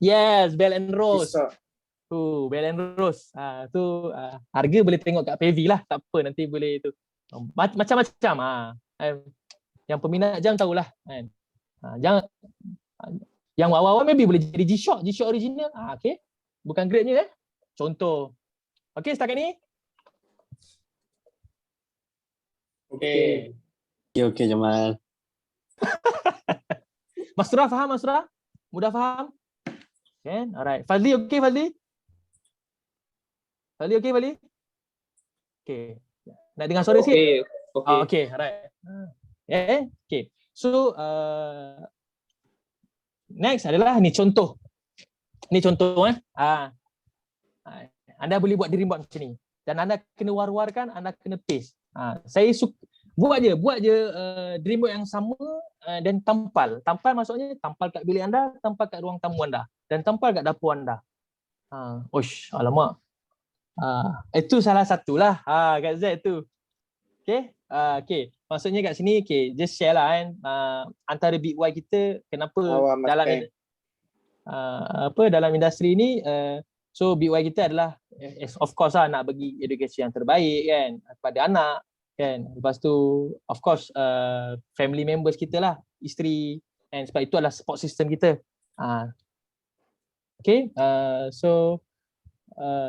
Yes, Bell and Rose. Bell and Rose. Tu harga boleh tengok kat PV lah, tak apa, nanti boleh tu. Macam-macam. Yang peminat jam tahulah kan. Jangan yang awal-awal maybe boleh jadi G-Shock original. Okay. Bukan grade-nya contoh. Okay, setakat ni. Okay, Jamal. Mas Surah faham, Mas Surah? Mudah faham? Kan? Alright. Fazli okay, Fazli? Fazli okay, Fazli? Okay. Nak dengar suara sikit? Okay, alright. Okay. So, next adalah ni contoh. Anda boleh buat dream board macam ni. Dan anda kena war-warkan, anda kena paste. Saya suka buat je dream board yang sama, dan tampal maksudnya tampal kat bilik anda, tampal kat ruang tamu anda, dan tampal kat dapur anda. Alamak, itu salah satulah kat Z tu. Okay, maksudnya kat sini, okay, just share lah kan, antara Big Y kita kenapa dalam industri ni. So Big Y kita adalah of course lah, nak bagi edukasi yang terbaik kan kepada anak kan. Lepas tu of course family members kita lah, isteri, and sebab itu adalah support system kita. Okay, so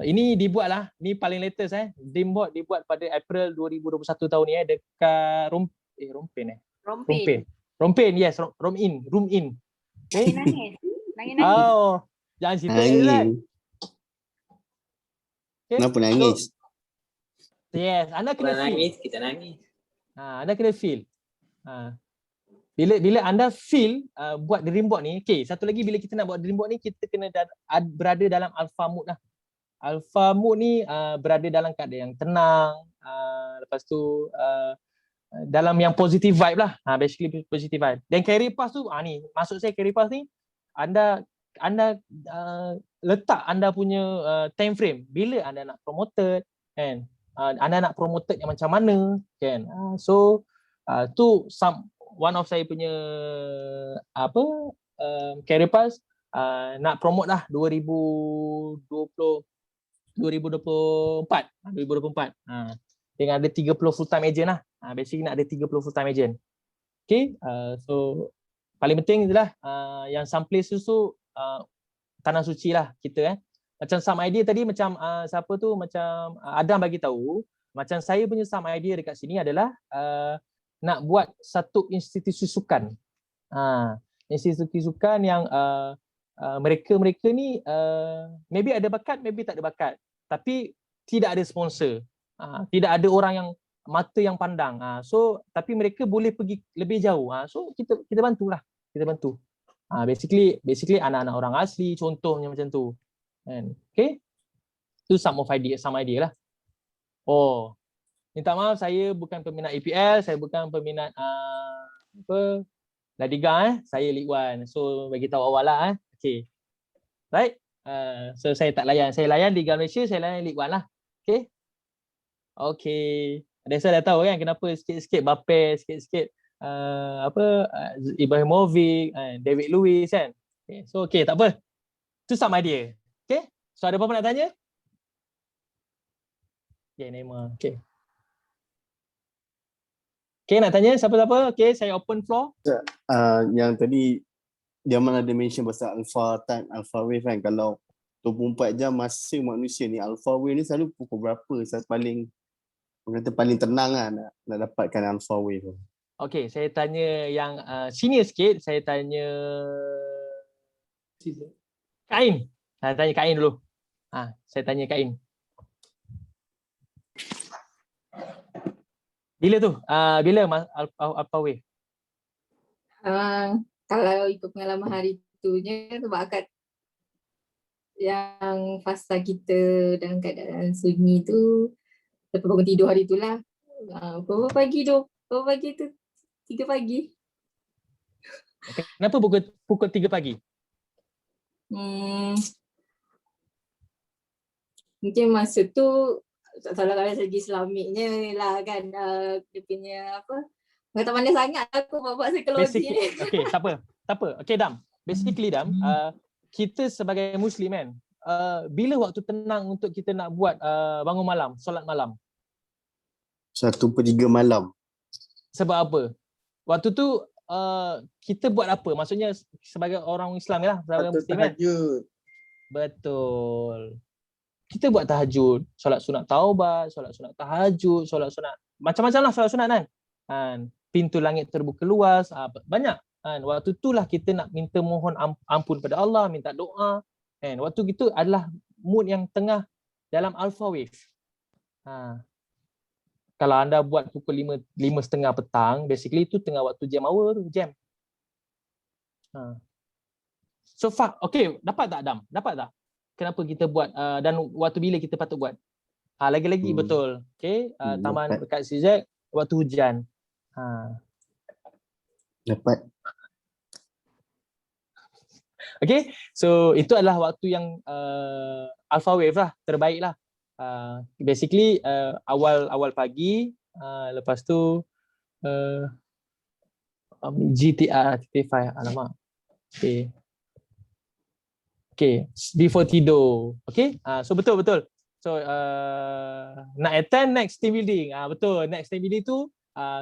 ini dibuat lah, ni paling latest dream board dibuat pada April 2021 tahun ni dekat Rompin, yes, room in. Okay. Nangis. Jangan cerita Nangis. Okay. Kenapa nangis? Yes, anda kena nangis, kita nangis. Anda kena feel. Bila anda feel buat dream board ni, okay, satu lagi, bila kita nak buat dream board ni, kita kena berada dalam alpha mood lah. Alpha mood ni berada dalam keadaan yang tenang. lepas tu dalam yang positive vibe lah. Basically positive vibe. Dan career path tu ni maksud saya career path ni anda letak anda punya time frame bila anda nak promoted kan. Anda nak promoted yang macam mana kan. So tu one of saya punya career path nak promote lah 2024. Dengan ada 30 full time agent lah. Basically nak ada 30 full time agent. Okay, so paling penting itulah yang some places tu tanah suci lah kita Macam some idea tadi macam siapa tu macam Adam bagi tahu, macam saya punya some idea dekat sini adalah nak buat satu institusi sukan. Institusi sukan yang mereka ni maybe ada bakat, maybe tak ada bakat. Tapi tidak ada sponsor. Tidak ada orang yang mata yang pandang. So tapi mereka boleh pergi lebih jauh. So kita bantulah. Kita bantu. Basically anak-anak orang asli contohnya macam tu. Kan? Okay? Tu some idea lah. Oh, minta maaf saya bukan peminat EPL, saya bukan peminat La Liga saya League One. So bagi tahu awal lah Okay. Right? So saya tak layan. Saya layan Liga Malaysia, saya layan League One lah. Okay? Okay. Saya dah tahu kan kenapa sikit-sikit Bape, sikit-sikit Ibrahimovic, David Luiz kan. Okay. So okay, tak apa. Tu some idea. Okay? So ada apa-apa nak tanya? Okay, Neymar. Okay. Okay, nak tanya siapa-siapa? Okay, saya open floor. Yang tadi Jamal ada mention pasal alpha time, alpha wave kan. Kalau 24 jam masa manusia ni, alpha wave ni selalu pukul berapa paling tenang lah nak dapatkan alpha wave tu? Okay, saya tanya yang senior sikit, saya tanya Kain. Saya tanya Kain dulu. Saya tanya Kain. Bila tu? Bila alpha wave? Kalau ikut pengalaman hari itunya sebab akad yang fasa kita dalam keadaan sunyi tu lepas bangun tidur hari itulah. Berapa pagi tu? 3 pagi. Kenapa pukul 3 pagi? Mungkin masa tu tak salah kalau segi Islamiknya lah kan, dia punya tak pandai sangat aku buat psikologi ni. Okay, tak apa. Okay, Dam. Basically, Dam, kita sebagai Muslim kan, bila waktu tenang untuk kita nak buat bangun malam, solat malam? 1/3 malam. Sebab apa? Waktu tu kita buat apa? Maksudnya sebagai orang Islam lah, sebagai Muslim kan? Betul. Kita buat tahajud, solat sunat taubat, solat sunat tahajud, solat sunat macam-macam lah solat sunat kan. Pintu langit terbuka luas, banyak kan. Waktu itulah kita nak minta mohon ampun pada Allah, minta doa kan. Waktu itu adalah mood yang tengah dalam alpha wave. Kalau anda buat pukul 5:30 petang, basically itu tengah waktu jam hour tu, jam. So far, okay, dapat tak Adam? Dapat tak? Kenapa kita buat dan waktu bila kita patut buat? Lagi-lagi betul. Okay, taman dekat CZ waktu hujan. Dapat. Okay, so itu adalah waktu yang alpha wave lah, terbaik lah. Basically awal pagi, lepas tu GTR 5, alamak. Okay, before tidur. Okay, so betul. So nak attend next team building. Betul, next team building tu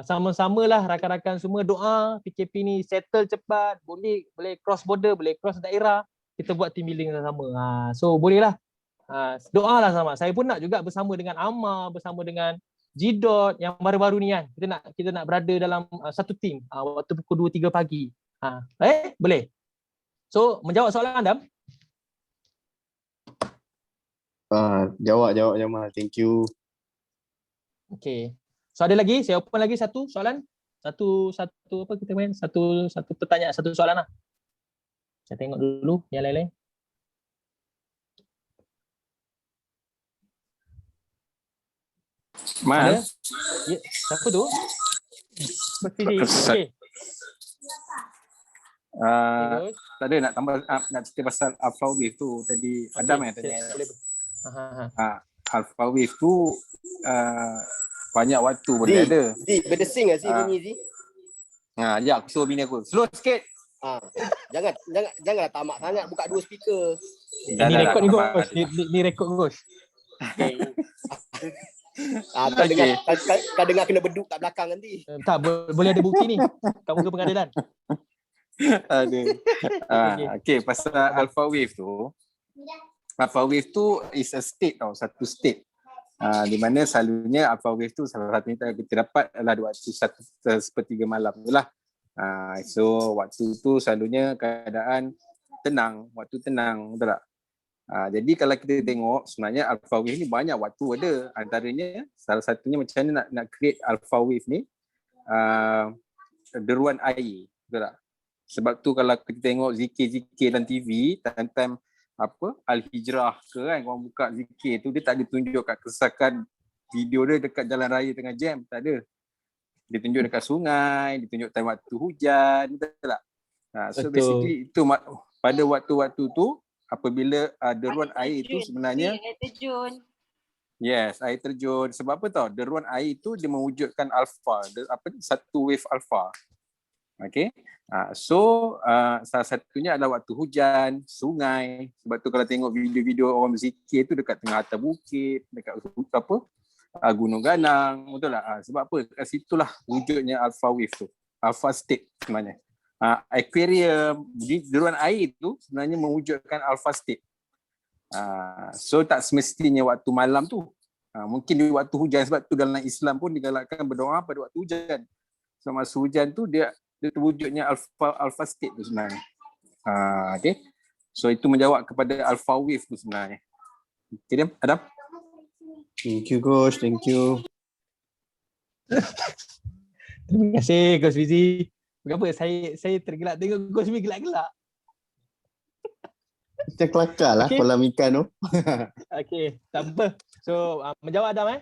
sama-sama lah rakan-rakan semua doa PKP ni settle cepat, boleh cross border, boleh cross daerah, kita buat team building sama. So boleh lah. Doa lah sama. Saya pun nak juga bersama dengan Amma, bersama dengan G-Dot yang baru-baru ni kan. Kita nak berada dalam satu team waktu pukul 2-3 pagi. Boleh. So menjawab soalan Adam. Jawab Jamal. Thank you. Okay. So ada lagi, saya open lagi satu soalan. Satu apa kita main? Satu pertanyaan, satu soalan lah. Saya tengok dulu yang lain-lain. Ada? Mas. Ya, siapa tu? Okey. Ghost. Tak ada nak tambah nak cerita pasal Alpha Wave tu tadi. Adam yang tanya. Boleh. Alpha Wave tu banyak waktu boleh ada. Berdesing Zee bunyi Zee. Ya aku suruh bini aku. Slow sikit. Janganlah tamak sangat buka dua speaker. Ni rekod ni Ghost. Ni rekod Ghost. Kau dengar kena beduk kat belakang nanti. Tak, boleh ada bukti ni. Kat muka pengadilan. Okay, pasal Alpha Wave tu. Alpha Wave tu is a state tau, satu state. Di mana selalunya Alpha Wave tu salah satu yang kita dapat adalah waktu 1/3 malam tu lah. So waktu tu selalunya keadaan tenang, waktu tenang, betul tak? Jadi kalau kita tengok sebenarnya Alpha Wave ni banyak waktu ada. Antaranya salah satunya macam mana nak create Alpha Wave ni, deruan air, betul tak? Sebab tu kalau kita tengok zikir-zikir dalam TV, time-time Al-Hijrah ke kan, orang buka zikir tu dia tak ada tunjuk kat kesakan video dia dekat jalan raya tengah jam, tak ada. Dia tunjuk dekat sungai, dia tunjuk time waktu hujan, betul tak? So basically itu pada waktu-waktu tu apabila deruan air itu sebenarnya air terjun. Yes, air terjun. Sebab apa tau? Deruan air itu dia mewujudkan alpha, satu wave alpha. Okay. So salah satunya adalah waktu hujan, sungai. Sebab tu kalau tengok video-video orang berzikir tu dekat tengah atas bukit, dekat Gunung Ganang, betul tak? Sebab apa? Kat situlah wujudnya alpha wave tu. Alpha state sebenarnya. Aquarium, deruan air tu sebenarnya mewujudkan alpha state. So tak semestinya waktu malam tu. Mungkin di waktu hujan, sebab tu dalam Islam pun digalakkan berdoa pada waktu hujan. So masa hujan tu dia terwujudnya alpha state tu sebenarnya. Okay. So itu menjawab kepada alpha wave tu sebenarnya. Okay, Adam? Thank you, Ghost. Thank you. Terima kasih, Ghost Fizi. Kenapa saya tergelak tengok Ghost Fizi gelak-gelak? Macam kelakar lah kolam ikan tu. Okay, tak apa. So, menjawab Adam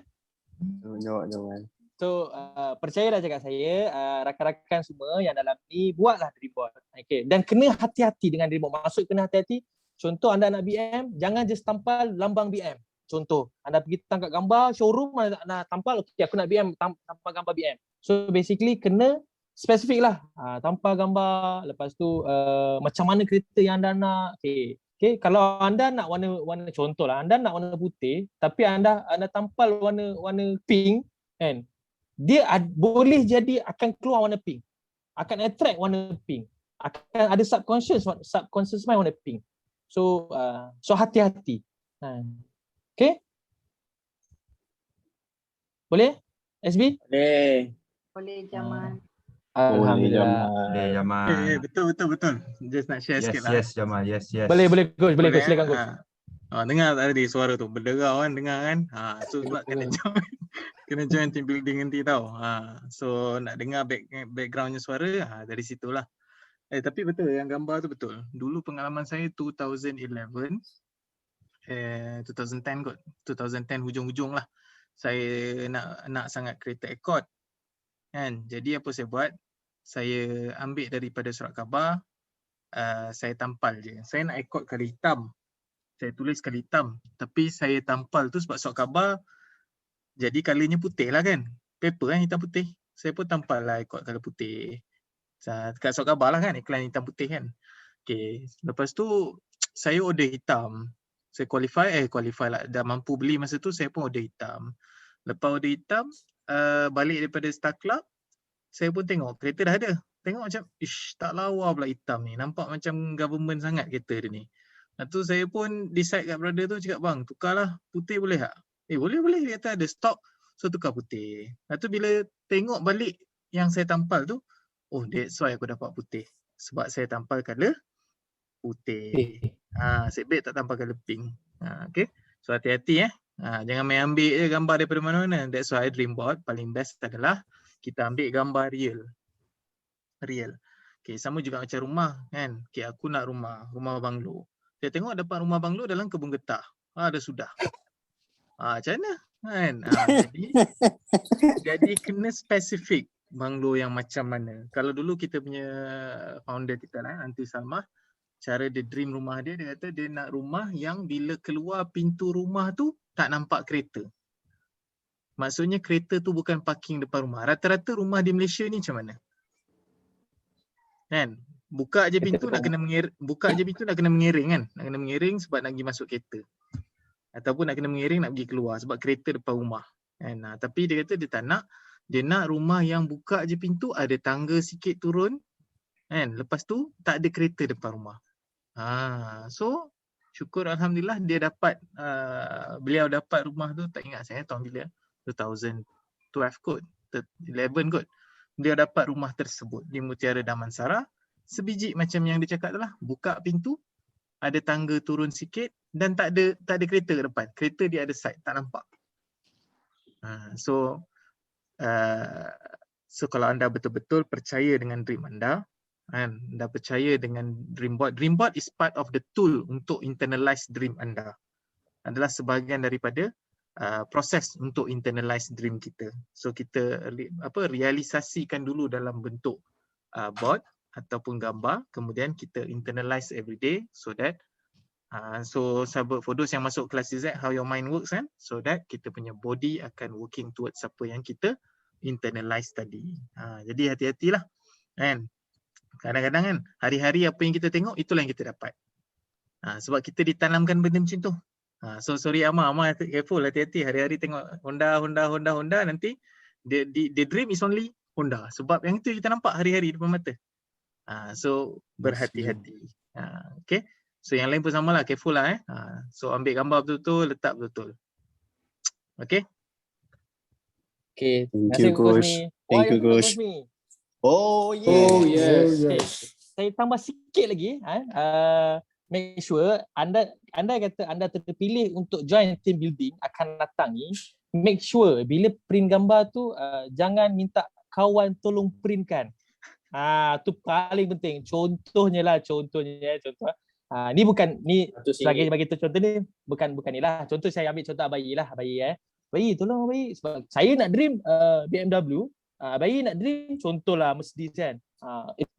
Jawab. So, percayalah cakap saya, rakan-rakan semua yang dalam ni, buatlah dream board. Okay. Dan kena hati-hati dengan dream board. Maksud kena hati-hati, contoh anda nak BM, jangan just tampal lambang BM. Contoh, anda pergi tangkap gambar, showroom nak tampal, okay, aku nak BM, tampal gambar BM. So, basically kena spesifik lah. Tampal gambar, lepas tu macam mana kereta yang anda nak. Okay, kalau anda nak warna contoh lah, anda nak warna putih, tapi anda tampal warna pink, kan? Dia boleh jadi akan keluar warna pink. Akan attract warna pink. Akan ada subconscious mind warna pink. So hati-hati. Okay? Boleh? SB? Boleh Jamal. Alhamdulillah. Boleh Jamal. Betul. Just nak share sikit lah. Yes Jamal. Yes. Boleh Coach, silakan Coach. Dengar tadi suara tu, berderau kan, dengar kan. So sebab kena join team building nanti tau. So nak dengar backgroundnya suara, dari situlah. Tapi betul yang gambar tu betul. Dulu pengalaman saya 2011, 2010 kot. 2010 hujung-hujung lah. Saya nak sangat kereta Accord. Kan? Jadi apa saya buat? Saya ambil daripada surat khabar, saya tampal je. Saya nak Accord kala hitam. Saya tulis kala hitam. Tapi saya tampal tu sebab surat khabar jadi colornya putih lah kan. Paper kan hitam putih. Saya pun tampal lah Accord kala putih. Dekat surat khabar lah kan, iklan hitam putih kan. Okay. Lepas tu saya order hitam. Saya qualify lah. Dah mampu beli masa tu, saya pun order hitam. Lepas order hitam, balik daripada Star Club, saya pun tengok kereta dah ada. Tengok macam, tak lawa pula hitam ni. Nampak macam government sangat kereta dia ni. Lepas tu saya pun decide kat brother tu, cakap bang, tukarlah putih boleh tak? Boleh. Dia kata ada stok. So tukar putih. Lepas tu bila tengok balik yang saya tampal tu, that's why aku dapat putih. Sebab saya tampal colour putih. Seatbelt tak tampal colour pink. Okay. So hati-hati jangan main ambil je gambar daripada mana-mana. That's why dream board paling best adalah kita ambil gambar real. Okay, sama juga macam rumah kan. Okay, aku nak rumah banglo. Saya tengok dapat rumah banglo dalam kebun getah. Dah sudah. Macam mana? Kan? Jadi kena spesifik banglo yang macam mana. Kalau dulu kita punya founder kita lah, Aunty Salmah, cara dia dream rumah dia, dia kata dia nak rumah yang bila keluar pintu rumah tu tak nampak kereta. Maksudnya kereta tu bukan parking depan rumah. Rata-rata rumah di Malaysia ni macam mana? Kan? Buka je pintu nak kena mengiring kan? Nak kena mengiring sebab nak pergi masuk kereta. Ataupun nak kena mengiring nak pergi keluar sebab kereta depan rumah. Kan? Tapi dia kata dia tak nak. Dia nak rumah yang buka je pintu, ada tangga sikit turun. Kan? Lepas tu tak ada kereta depan rumah. So syukur Alhamdulillah dia dapat, beliau dapat rumah tu, tak ingat saya tahun bila, 2012 kot, 11 kot. Dia dapat rumah tersebut di Mutiara Damansara. Sebiji macam yang dia cakap tu lah, buka pintu, ada tangga turun sikit dan tak ada kereta ke depan. Kereta dia ada side, tak nampak. So kalau anda betul-betul percaya dengan dream anda, anda percaya dengan dream board. Dream board is part of the tool untuk internalize dream anda. Adalah sebahagian daripada proses untuk internalize dream kita. So kita realisasikan dulu dalam bentuk board ataupun gambar, kemudian kita internalize every day so that for those yang masuk kelas Z, how your mind works kan, so that kita punya body akan working towards apa yang kita internalize tadi. Jadi hati-hatilah kan. Kadang-kadang kan hari-hari apa yang kita tengok itulah yang kita dapat. Sebab kita ditanamkan benda macam tu. So sorry Amar careful, hati-hati hari-hari tengok Honda nanti the dream is only Honda sebab yang itu kita nampak hari-hari depan mata. So berhati-hati. Okay. So yang lain pun samalah, careful lah So ambil gambar betul-betul, letak betul-betul. Okay. Okay. Thank you coach. Thank you coach. Oh yes. Saya tambah sikit lagi. Make sure anda kata anda terpilih untuk join team building akan datang ni, make sure bila print gambar tu jangan minta kawan tolong printkan. Tu paling penting. Contohnya ni bukan ni sebagai bagi contoh ni bukan ni lah. Contoh saya ambil contoh Abayi lah, Bayi tolong Bayi sebab saya nak dream BMW, Bayi nak dream contohlah Mercedes kan.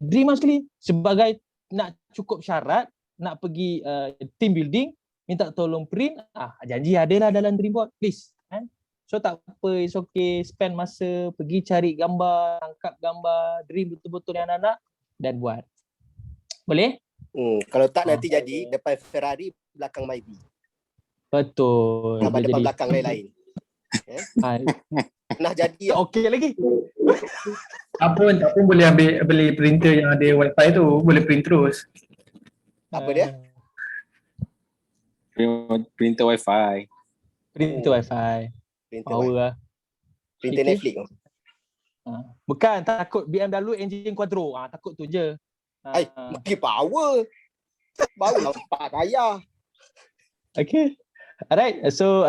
Dream lah sekali sebagai nak cukup syarat nak pergi team building, minta tolong print, janji adalah dalam dream board please kan. So tak apa, it's okay, spend masa pergi cari gambar, tangkap gambar, dream betul-betul yang nak dan buat. Boleh? Kalau tak nanti jadi depan Ferrari, belakang Myvi. Betul. Gambar depan belakang lain-lain. Pernah jadi. Okey lagi. Tak pun boleh beli printer yang ada wifi tu, boleh print terus. Apa dia? Printer wifi. Printer wifi. Power lah. Printer Netflix tu. Bukan, takut BMW engine quadro. Takut tu je. Makin power. Baru nampak kaya. Okay. Alright, so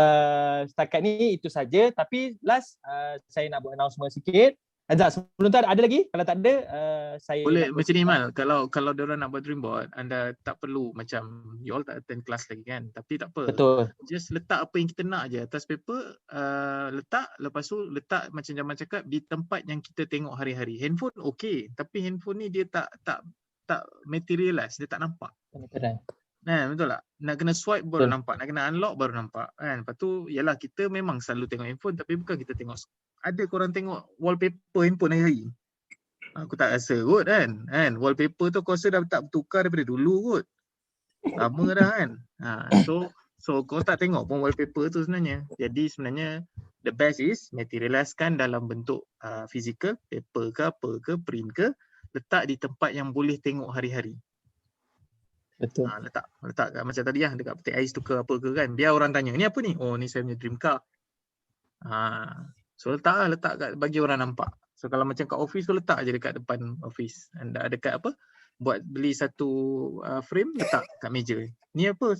setakat ni itu saja. Tapi last saya nak buat announcement sikit. Azhar, sebelum tu ada lagi? Kalau tak ada, saya boleh macam ni Mal. Kalau diorang nak buat dream board, anda tak perlu macam you all tak attend kelas lagi kan. Tapi tak apa. Betul. Just letak apa yang kita nak je atas paper, letak, lepas tu letak macam Jamal cakap di tempat yang kita tengok hari-hari. Handphone okey, tapi handphone ni dia tak materialize, dia tak nampak. Betul tak? Nak kena swipe baru nampak, nak kena unlock baru nampak kan. Lepas tu yalah, kita memang selalu tengok handphone tapi bukan kita tengok. Ada korang tengok wallpaper handphone hari-hari? Aku tak rasa kot kan. Wallpaper tu aku rasa dah tak bertukar daripada dulu kot. Lama dah kan. So kau tak tengok pun wallpaper tu sebenarnya. Jadi sebenarnya the best is materializekan dalam bentuk physical, paper ke apa ke, print ke, letak di tempat yang boleh tengok hari-hari. Betul. Letak kat, macam tadi lah dekat peti ais tu ke apa ke kan. Biar orang tanya, ni apa ni? Oh, ni saya punya dream car. So letak kat, bagi orang nampak. So kalau macam kat office tu letak je dekat depan office. Anda dekat apa? Buat beli satu frame, letak kat meja. Ni apa?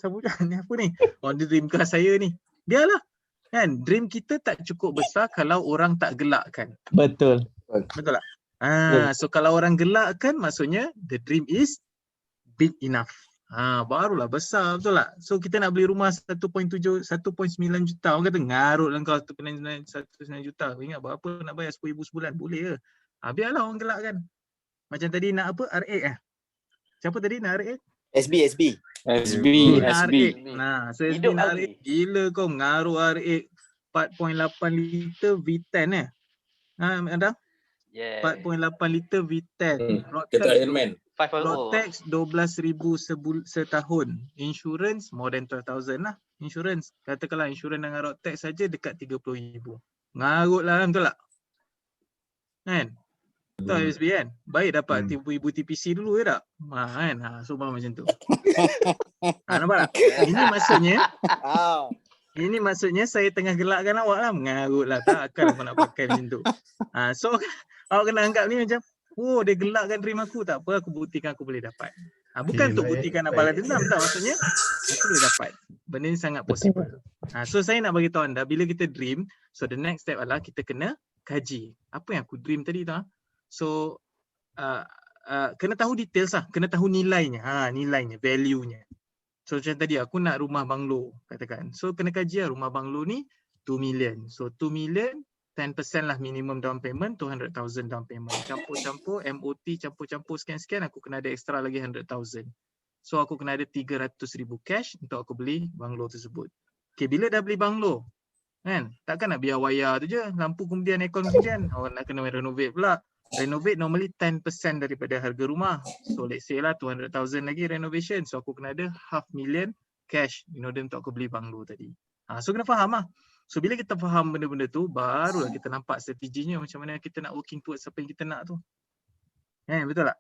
Ni apa ni? Oh, ni dream car saya ni. Biarlah. Kan? Dream kita tak cukup besar kalau orang tak gelakkan. Betul. Betul tak? So kalau orang gelakkan, maksudnya the dream is big enough. Barulah besar, betul tak? So kita nak beli rumah 1.9 juta. Orang kata ngarut lah kau 1.9 juta. Ingat berapa nak bayar 10,000 sebulan? Boleh ke? Biarlah orang gelak kan. Macam tadi nak apa? R8 Siapa tadi nak R8? SB. Nak R8. So SB nak R8. Gila kau mengaruh R8 4.8 liter V10 Adam? 4.8 liter V10. Rotex 12,000 setahun. Insurance more than 12,000 lah. Insurance. Katakanlah insurance dengan Rotex saja dekat 30,000. Ngarut lah, betul tak? Kan? Betul SB kan? Baik dapat ibu TPC dulu ke tak? Kan? So macam tu. Nampak tak? Ini maksudnya saya tengah gelakkan awak lah. Mengarut lah. Takkan aku nak pakai macam tu. So awak kena anggap ni macam, dia gelakkan dream aku. Tak apa, aku buktikan aku boleh dapat. Bukan untuk buktikan nak balas dendam. Tak, maksudnya aku boleh dapat. Benda ni sangat possible. So saya nak bagi tahu anda, bila kita dream, so the next step adalah kita kena kaji. Apa yang aku dream tadi tu? So kena tahu details lah. Kena tahu nilainya. Nilainya, value-nya. So macam tadi aku nak rumah banglo katakan. So kena kaji lah rumah banglo ni 2 million. So 2 million 10% lah minimum down payment, 200,000 down payment. Campur-campur, MOT campur-campur sekian-sekian, aku kena ada extra lagi 100,000. So aku kena ada 300,000 cash untuk aku beli banglo tersebut. Okay, bila dah beli banglo, kan? Takkan nak biar wayar tu je, lampu kemudian, aircon kemudian. Nak kena renovate pula. Renovate normally 10% daripada harga rumah. So let's say lah 200,000 lagi renovation. So aku kena ada 500,000 cash in order untuk aku beli banglo tadi. So kena faham lah. So bila kita faham benda-benda tu, barulah kita nampak strateginya macam mana kita nak working towards apa yang kita nak tu. Betul tak?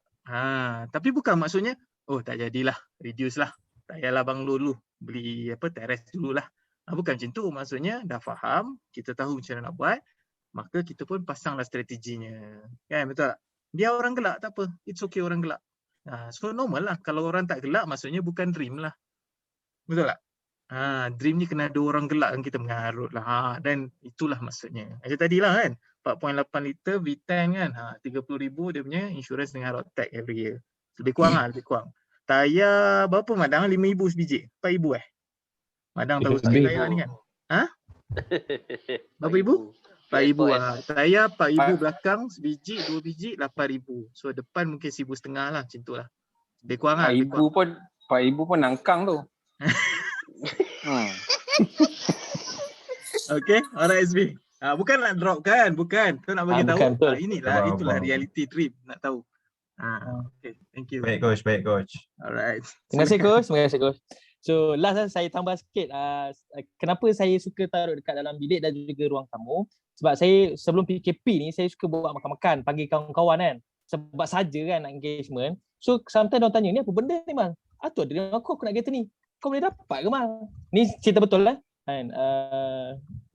Tapi bukan maksudnya, tak jadilah, reduce lah. Tak payahlah banglo dulu, beli terrace dulu lah. Bukan macam tu, maksudnya dah faham, kita tahu macam mana nak buat, maka kita pun pasanglah strateginya. Betul tak? Biar orang gelak, tak apa. It's okay orang gelak. So normal lah, kalau orang tak gelak, maksudnya bukan dream lah. Betul tak? Dream ni kena ada orang gelak kan kita mengarut lah. Dan itulah maksudnya. Macam tadi lah kan, 4.8 liter V10 kan, 30,000 dia punya insurance dengan Rotex every year. Lebih kurang lah, lebih kurang. Tayar berapa Madang? 5,000 sebiji? 4,000 Madang tahu sikit tayar ni kan? Berapa ribu? 4,000 lah. Tayar 4,000 belakang, sebiji, 2 biji, 8,000. So depan mungkin 1,500 lah, macam tu lah. Lebih kurang lah. 4,000 pun nangkang tu. Okay, alright SB. Bukan nak drop kan, bukan. Tu nak bagi tahu. Itulah reality dream, nak tahu. Okay, thank you. Baik coach. Alright. Terima kasih coach. So last saya tambah sikit, kenapa saya suka taruh dekat dalam bilik dan juga ruang tamu. Sebab saya sebelum PKP ni saya suka buat makan-makan, panggil kawan-kawan kan. Sebab saja kan nak engagement. So sometimes orang tanya, ni apa benda ni Mal? Tu ada dengan aku nak kereta ni. Kau boleh dapat ke Mal? Ni cerita betul lah. Kan?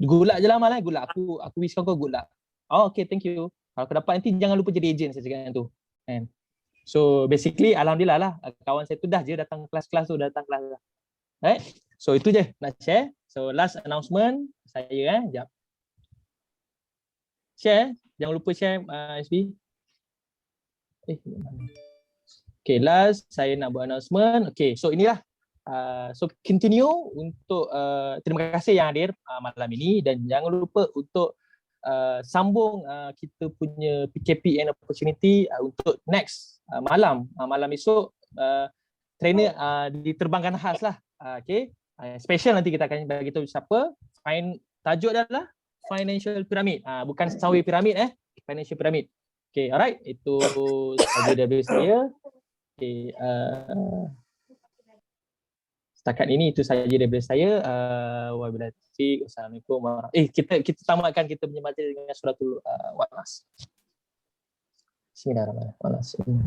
Gulak je lah Mal. Gulak. Aku wish kau gulak. Okay, thank you. Kalau kau dapat nanti jangan lupa jadi agent saya cakap tu. Kan? So basically alhamdulillah lah. Kawan saya tu dah je datang kelas-kelas tu. Right? So itu je nak share. So last announcement saya jap. Share. Jangan lupa share SB. Okay, last saya nak buat announcement. Okay, so inilah. So continue untuk terima kasih yang hadir malam ini dan jangan lupa untuk sambung kita punya PKP and opportunity untuk next malam esok trainer diterbangkan khas lah. Okay, special nanti kita akan bagi tahu siapa. Tajuk adalah financial pyramid, bukan sawi piramid financial pyramid. Okay, alright, itu saja dari saya. Okay, setakat ini itu saja daripada saya. Wabillahi taufiq. Wassalamualaikum warahmatullahi wabarakatuh. Kita tamatkan kita punya materi dengan suratul Wanas. Bismillahirrahmanirrahim.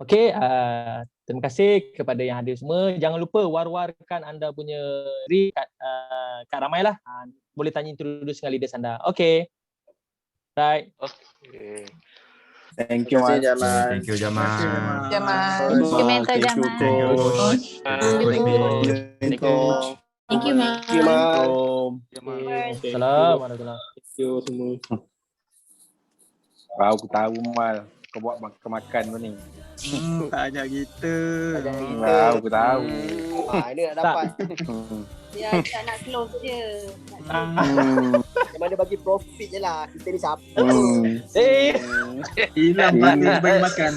Okey, terima kasih kepada yang hadir semua. Jangan lupa war-warkan anda punya kat ramai lah. Boleh tanya introduce dengan leaders anda. Okey. Right. Okay. Thank you Mas. Thank you Jamal. Thank you mentor Jamal. Thank you. Thank you Mas. Assalamualaikum. Assalamualaikum. Thank you semua. Aku tahu Mal. Kau buat makan tu ni. Tak ajak kita. Aku tahu. Ini nak dapat. Dia tak nak close je. Yang mana bagi profit je lah. Kita ni siapa? Hilang partner bagi makan.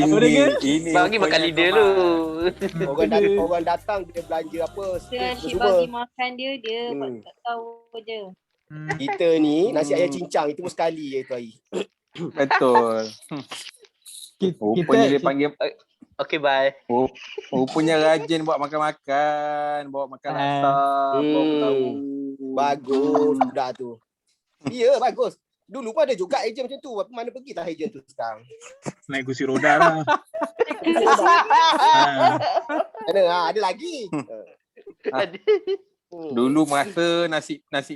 Apa dia ke? Bagi makan lidah lu. Orang datang dia belanja apa? Dia asyik bagi makan dia tak tahu je. Kita ni nasi ayam cincang itu pun sekali je tu hari. Betul. Rupanya dia panggil Okay, bye. rupanya rajin buat makan-makan, bawa makan laksa, bawa tahu. Bagus budak tu. Ya, bagus. Dulu pun ada juga ejen macam tu. Apa mana pergi tak ejen tu sekarang? Naik kursi roda lah. Mana? Ada lagi. Dulu masa nasi